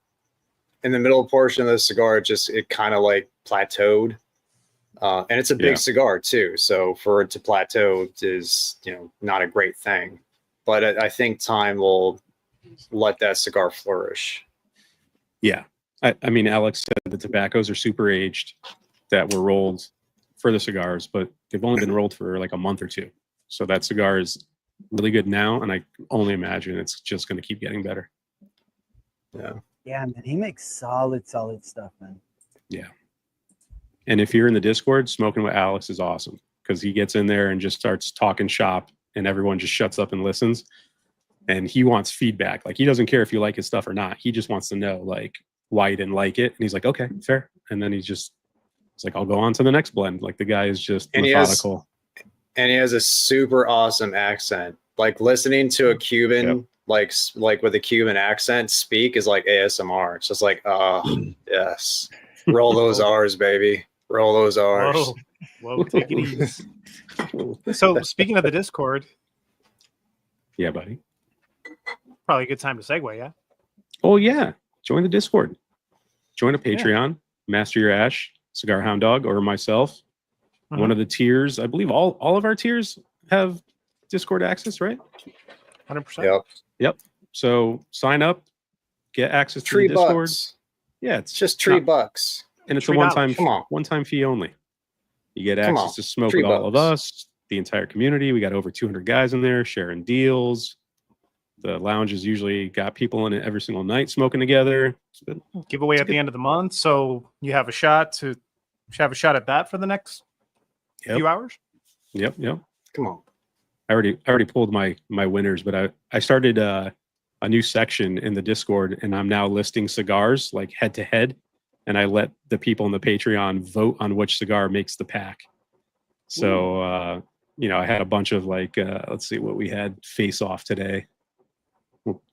in the middle portion of the cigar. It kind of like plateaued, and it's a big Yeah. cigar too. So for it to plateau is not a great thing. But I think time will let that cigar flourish. Yeah. I mean, Alex said the tobaccos are super aged that were rolled for the cigars, but they've only been rolled for like a month or 2. So that cigar is really good now, and I only imagine it's just going to keep getting better. Yeah, man, he makes solid stuff, man. Yeah. And if you're in the Discord, smoking with Alex is awesome because he gets in there and just starts talking shop, and everyone just shuts up and listens. And he wants feedback. Like, he doesn't care if you like his stuff or not. He just wants to know like why you didn't like it. And he's like, okay, fair. And then it's like, I'll go on to the next blend. Like, the guy is just methodical. And he has a super awesome accent. Like listening to a Cuban, like with a Cuban accent speak is like ASMR. It's just like, yes, roll those R's, baby, roll those R's. Whoa, take it easy. So speaking of the Discord, Yeah, buddy. probably a good time to segue, yeah? Oh, yeah. Join the Discord. Join a Patreon. Master Your Ash, Cigar Hound Dog, or myself. One of the tiers. I believe all of our tiers have Discord access, right? 100%. Yep. So sign up, get access to $3. the Discord. Yeah, It's just $3. and it's a $3. Come on. one-time fee only. You get Come access on. to smoke with all of $3. us, the entire community. We got over 200 guys in there sharing deals. The lounge has usually got people in it every single night smoking together. It's been- Giveaway at the end of the month, so you have a shot at that for the next few hours. Yep. Come on. I already pulled my winners, but I started a new section in the Discord, and I'm now listing cigars like head to head, and I let the people in the Patreon vote on which cigar makes the pack. So I had a bunch of like let's see what we had face off today.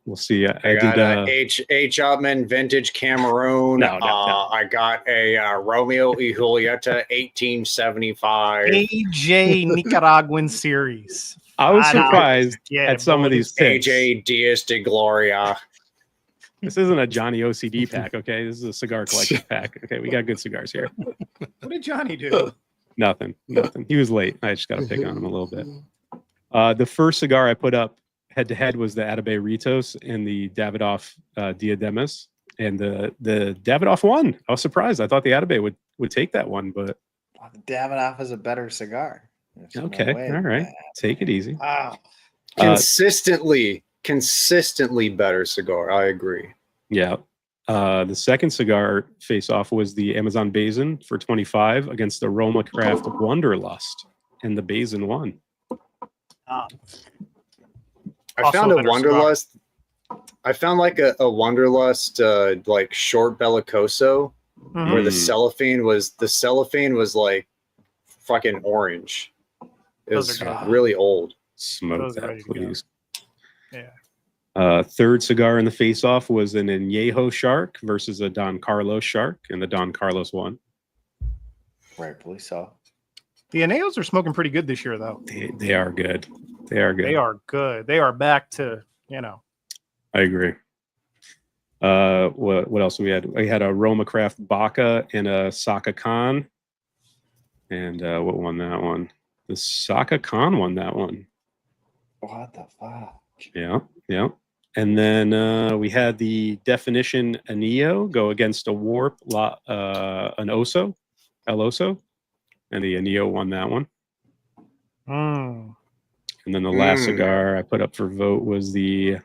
We'll see. I got a H. Upman Vintage Cameroon. No. I got a Romeo y Julieta 1875. AJ Nicaraguan series. I was I know. surprised Yeah, at some of these picks. AJ Diaz de Gloria. This isn't a Johnny OCD pack, okay? This is a cigar collection pack. Okay, we got good cigars here. What did Johnny do? Nothing. He was late. I just got to pick on him a little bit. The first cigar I put up head to head was the Atabey Ritos and the Davidoff Diademas, and the Davidoff won. I was surprised. I thought the Atabey would take that one, but Davidoff is a better cigar. There's no okay, way all right, that- take it easy. Wow. Consistently better cigar. I agree. Yeah. The second cigar face off was the Amazon Basin for 25 against the Roma Craft Wonderlust, and the Basin won. I Also found a a better Wonderlust. I found like a Wonderlust like short Bellicoso Mhm. where the cellophane was like fucking orange. It Those was are good. really old. Smoke Those that, ready to go. please. Yeah. Third cigar in the face-off was an Añejo Shark versus a Don Carlos Shark, and the Don Carlos won. Rightfully so. The Añejos are smoking pretty good this year, though. They are good. They are good. They are good. They are back to, I agree. What else we had? We had a Roma Craft Baca and a Saka Khan. And what won that one? The Saka Khan won that one. What the fuck? Yeah, yeah. And then we had the Definition Anillo go against a Warp, an Oso, El Oso. And the Anillo won that one. Mm. And then the last cigar I put up for vote was the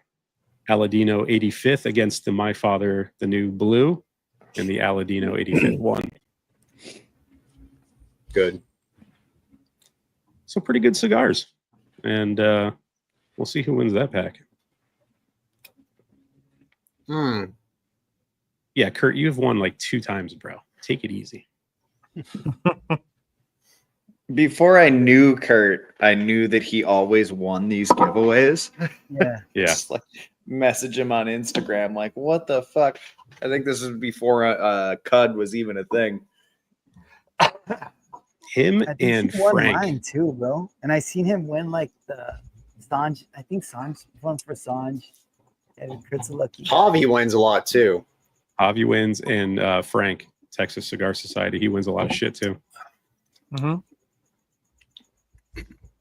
Aladino 85th against the My Father, the New Blue, and the Aladino 85th won. Good. So pretty good cigars. And we'll see who wins that pack. Yeah, Kurt, you've won like 2 times, bro. Take it easy. Before I knew Kurt, I knew that he always won these giveaways. Yeah. Yeah. Just like message him on Instagram, like, what the fuck? I think this was before Cud was even a thing. Him I think and he won Frank. mine too, bro. And I seen him win like the Sanj. I think Sanj won for Sanj. Yeah, Kurt's a lucky guy. Javi wins a lot too. Javi wins, and Frank, Texas Cigar Society, he wins a lot of shit too. Mm-hmm.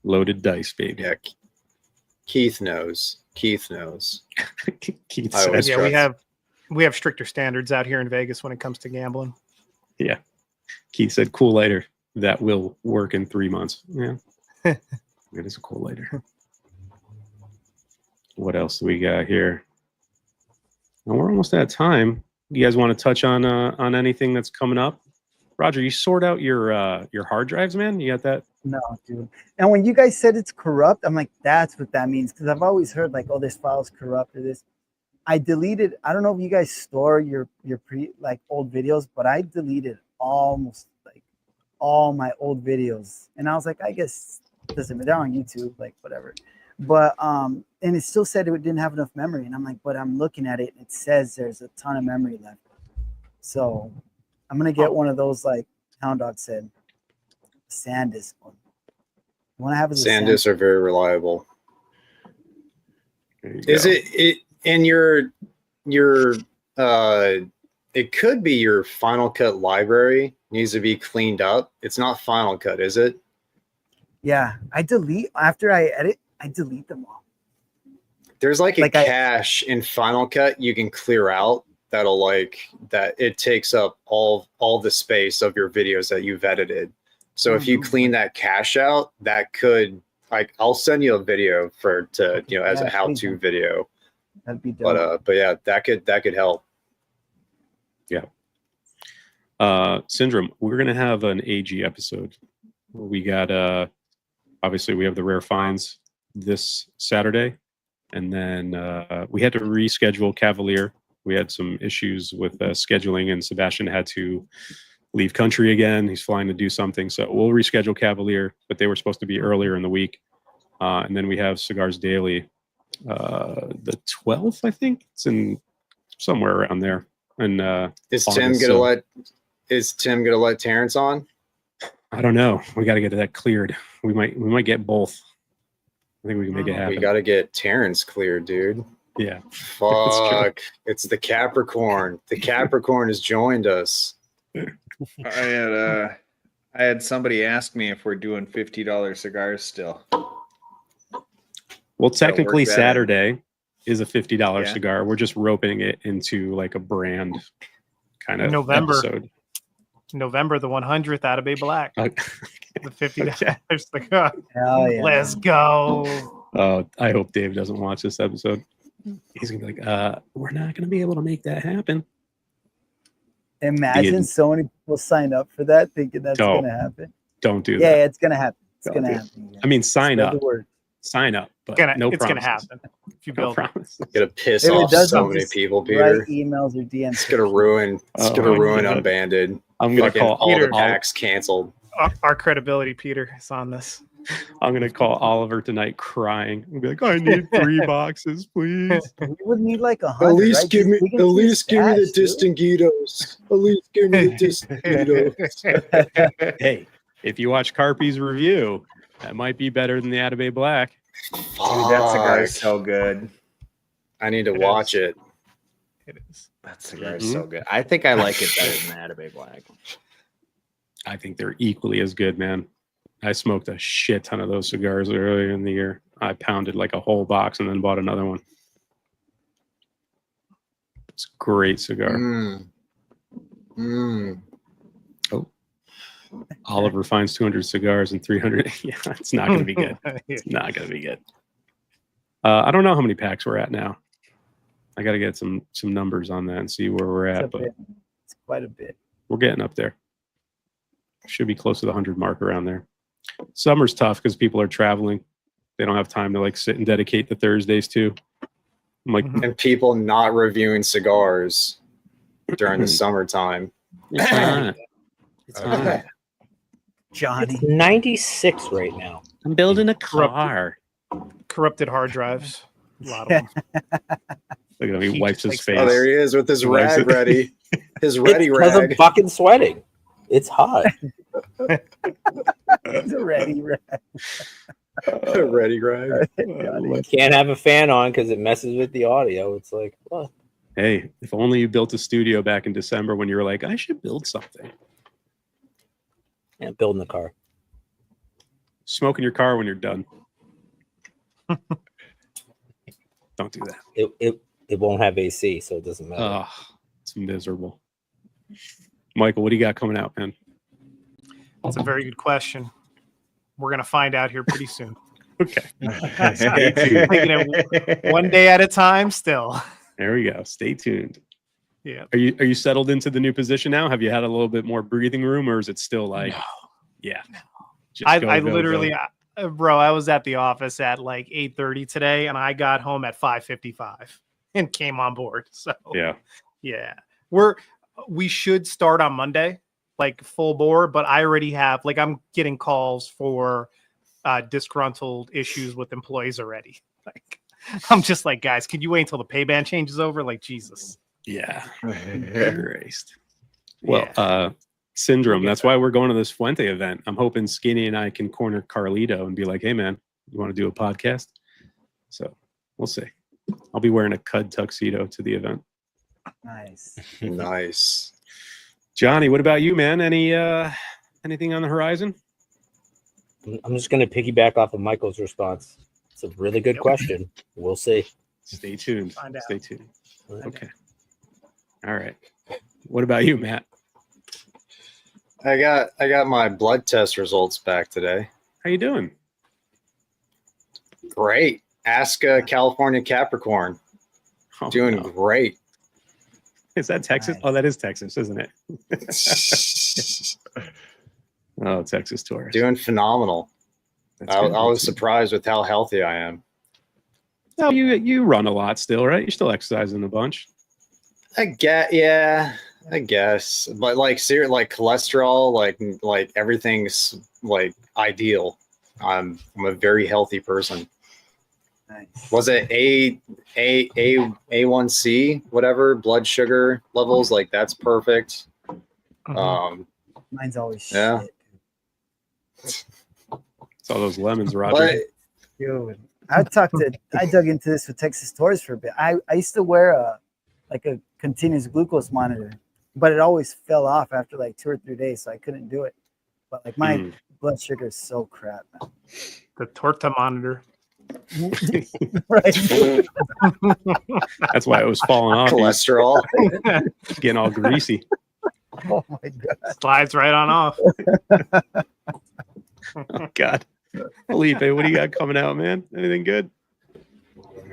Loaded dice, baby. Yeah. Keith knows. Keith knows. Keith I always says, Yeah, we have stricter standards out here in Vegas when it comes to gambling. Keith said, cool lighter. That will work in 3 months. Yeah. It is a cool lighter. What else do we got here? Well, we're almost out of time. You guys want to touch on anything that's coming up? Roger, you sort out your hard drives, man? You got that? No, dude. And when you guys said it's corrupt, I'm like, that's what that means. Because I've always heard like, oh, this file's corrupt or this. I deleted. I don't know if you guys store your old videos, but I deleted almost like all my old videos. And I was like, I guess it doesn't matter. They're on YouTube, like whatever. But and it still said it didn't have enough memory. And I'm like, but I'm looking at it. It says there's a ton of memory left. So I'm gonna get one of those, like Hound Dog said, SanDisk one. The one I have is a SanDisks are very reliable. There you Is go. it in your it could be your Final Cut library needs to be cleaned up. It's not Final Cut, is it? Yeah, I delete after I edit. I delete them all. There's like a Like cache in Final Cut you can clear out that'll that it takes up all the space of your videos that you've edited. So if you clean that cache out, that could I'll send you a video as a Yeah, how-to please. video. That'd be dope. But yeah, that could help. Syndrome, we're going to have an AG episode. We got, obviously, we have the rare finds this Saturday. And then we had to reschedule Cavalier. We had some issues with scheduling, and Sebastian had to leave country again. He's flying to do something. So we'll reschedule Cavalier, but they were supposed to be earlier in the week. And then we have Cigars Daily, the 12th, I think. It's in somewhere around there. And Is August, Tim gonna let Terrence on? I don't know. We got to get that cleared. We might get both. I think we can make it happen. We got to get Terrence cleared, dude. Yeah. Fuck. It's the Capricorn. The Capricorn has joined us. I had somebody ask me if we're doing $50 cigars still. Well, technically, that in. Saturday is a $50 Yeah. cigar. We're just roping it into like a brand kind of November. episode. November the 100th, Atabey Black, Okay. the $50 cigar. Hell yeah. Let's go. I hope Dave doesn't watch this episode. He's gonna be like, we're not gonna be able to make that happen. Imagine Ian. so many people sign up for that thinking that's Don't. gonna happen. Don't do Yeah, that. it's gonna happen. It's Don't gonna do it. happen. Yeah. I mean, sign Spread up. the word. Sign up, but no It's gonna promises. happen if you No build it. promises. Gonna piss If it off doesn't, so many just people, Peter. Write emails or DMs. It's gonna ruin. It's Oh, gonna I'm ruin gonna- Unbanded. I'm gonna Fucking call all the Peter. packs canceled. Our credibility, Peter, is on this. I'm gonna call Oliver tonight crying. I'll be like, I need 3 boxes, please. We would need like 100. At least right? give me, Just dig at into your least give me the stash, dude. Distinguidos. At least give me the Distinguidos. Hey, if you watch Carpy's review, that might be better than the Atabey Black. Dude, that cigar is Fuck. so good. I need to It watch is. it. It is. That cigar is so good. I think I like it better than Atabey Black. I think they're equally as good, man. I smoked a shit ton of those cigars earlier in the year. I pounded like a whole box and then bought another one. It's a great cigar. Oliver finds 200 cigars and 300. Yeah, it's not going to be good. It's not going to be good. I don't know how many packs we're at now. I got to get some numbers on that and see where we're It's at, a but bit. It's quite a bit. we're getting up there. Should be close to the 100 mark around there. Summer's tough because people are traveling. They don't have time to like sit and dedicate the Thursdays to. I'm like, And people not reviewing cigars during the summertime. it's not. It's not. Johnny. It's 96 right now. I'm building a car. Corrupted hard drives. A lot of them. Look at him. He He wipes just his takes face. Oh, there he is with his Why is rag it- ready. His It's ready because I'm rag. fucking sweating. It's hot. He's ready. Ready rag. You can't have a fan on because it messes with the audio. It's like, what? Hey, if only you built a studio back in December when you were like, I should build something. Yeah, building the car. Smoke in your car when you're done. Don't do that. It won't have AC, so it doesn't matter. Oh, it's miserable. Michael, what do you got coming out, man? That's a very good question. We're gonna find out here pretty soon. Okay. Taking it one day at a time. Still, There we go. Stay tuned. yeah. Are you settled into the new position now? Have you had a little bit more breathing room, or is it still like, yeah? Just I go, literally, go. bro, I was at the office at like 8:30 today, and I got home at 5:55 and came on board. So Yeah. we should start on Monday, like full bore. But I already have, like, I'm getting calls for disgruntled issues with employees already. Like, I'm just like, guys, can you wait until the pay band changes over? Like, Jesus. Yeah. Christ. Well, Syndrome. That's why we're going to this Fuente event. I'm hoping Skinny and I can corner Carlito and be like, hey, man, you want to do a podcast? So we'll see. I'll be wearing a Cud tuxedo to the event. Nice. Nice. Johnny, what about you, man? Anything on the horizon? I'm just going to piggyback off of Michael's response. It's a really good question. We'll see. Stay tuned. Find out. Stay tuned. Okay. All right. What about you, Matt? I got my blood test results back today. How you doing? Great. Ask California Capricorn. Oh, Doing no. great. Is that Texas? Nice. Oh, that is Texas, isn't it? Oh, Texas tourist. Doing phenomenal. That's I good. was surprised with how healthy I am. No, you run a lot still, right? You're still exercising a bunch. I guess. But like like cholesterol, like everything's like ideal. I'm a very healthy person. Nice. Was it A1C, whatever, blood sugar levels, like that's perfect. Mine's always Yeah. shit. It's all those lemons, Roger. But Dude, I dug into this with Texas Tours for a bit. I used to wear a continuous glucose monitor, but it always fell off after like 2 or 3 days, so I couldn't do it. But like my blood sugar is so crap, man. The Torta monitor. Right. That's why it was falling off. He was cholesterol. getting all greasy. Oh my god. Slides right on off. Oh, God. Felipe, what do you got coming out, man? Anything good?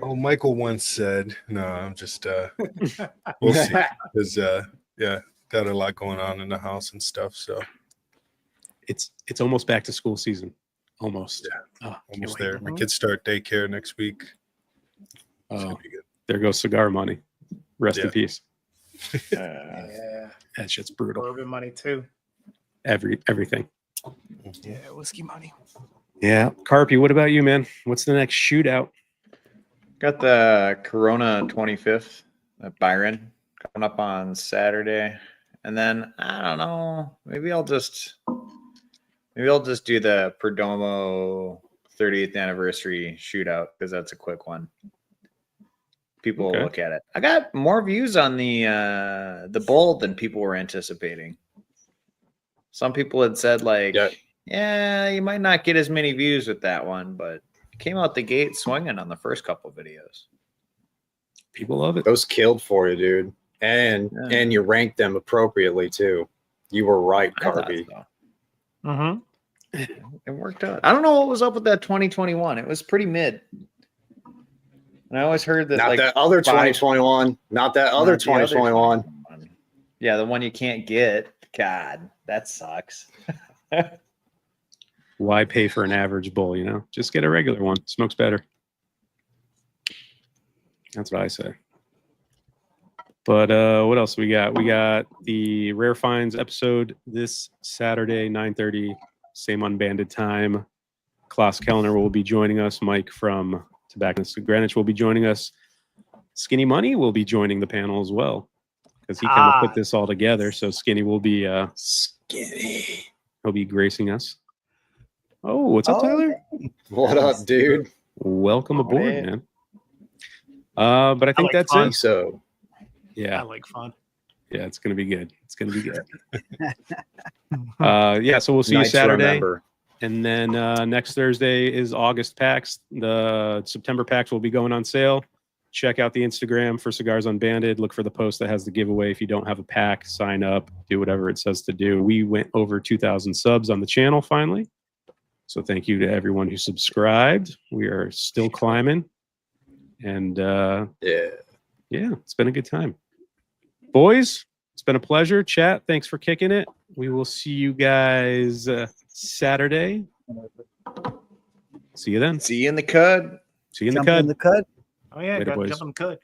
Oh, Michael once said, no, I'm just, we'll see. Because, yeah, got a lot going on in the house and stuff. So It's almost back to school season. Almost. Yeah. Oh, can't almost wait. there. My kids start daycare next week. It's Oh, gonna be good. there goes cigar money. Rest in Yeah. peace. Yeah. That shit's brutal. Bourbon money too. Everything. Yeah, whiskey money. Yeah. Carpy, what about you, man? What's the next shootout? Got the Corona 25th at Byron coming up on Saturday. And then I don't know, maybe I'll just do the Perdomo 30th anniversary shootout because that's a quick one. People Okay. will look at it. I got more views on the Bold than people were anticipating. Some people had said like, yeah, you might not get as many views with that one, but it came out the gate swinging on the first couple videos. People love it. Those killed for you, dude. And Yeah. you ranked them appropriately too. You were right, I thought Carby. so. Mm-hmm. It worked out. I don't know what was up with that 2021. It was pretty mid. And I always heard that Not like that other 5 2021. Not that other not the other 2021. 2021. Yeah, the one you can't get. God, that sucks. Why pay for an average bowl, you know? Just get a regular one. Smokes better. That's what I say. But what else we got? We got the Rare Finds episode this Saturday, 9:30, same Unbanded time. Klaus Kellner will be joining us. Mike from Tobacconist of Greenwich will be joining us. Skinny Money will be joining the panel as well because he kind of put this all together. So Skinny will be Skinny. he'll be gracing us. Oh, what's up, Tyler? What up, dude? Welcome aboard, man. man. But I think like that's fun. it. So Yeah. I like fun. Yeah, it's gonna be good. It's gonna be good. Yeah, so we'll see you nights to Saturday, remember. and then next Thursday is August packs. The September packs will be going on sale. Check out the Instagram for Cigars Unbanded. Look for the post that has the giveaway. If you don't have a pack, sign up. Do whatever it says to do. We went over 2,000 subs on the channel finally, so thank you to everyone who subscribed. We are still climbing, and Yeah. it's been a good time. Boys, it's been a pleasure. Chat, thanks for kicking it. We will see you guys Saturday. See you then. See you in the cud. See you in the Jump cud. in the cut. Oh yeah, Later, got boys. jump and could.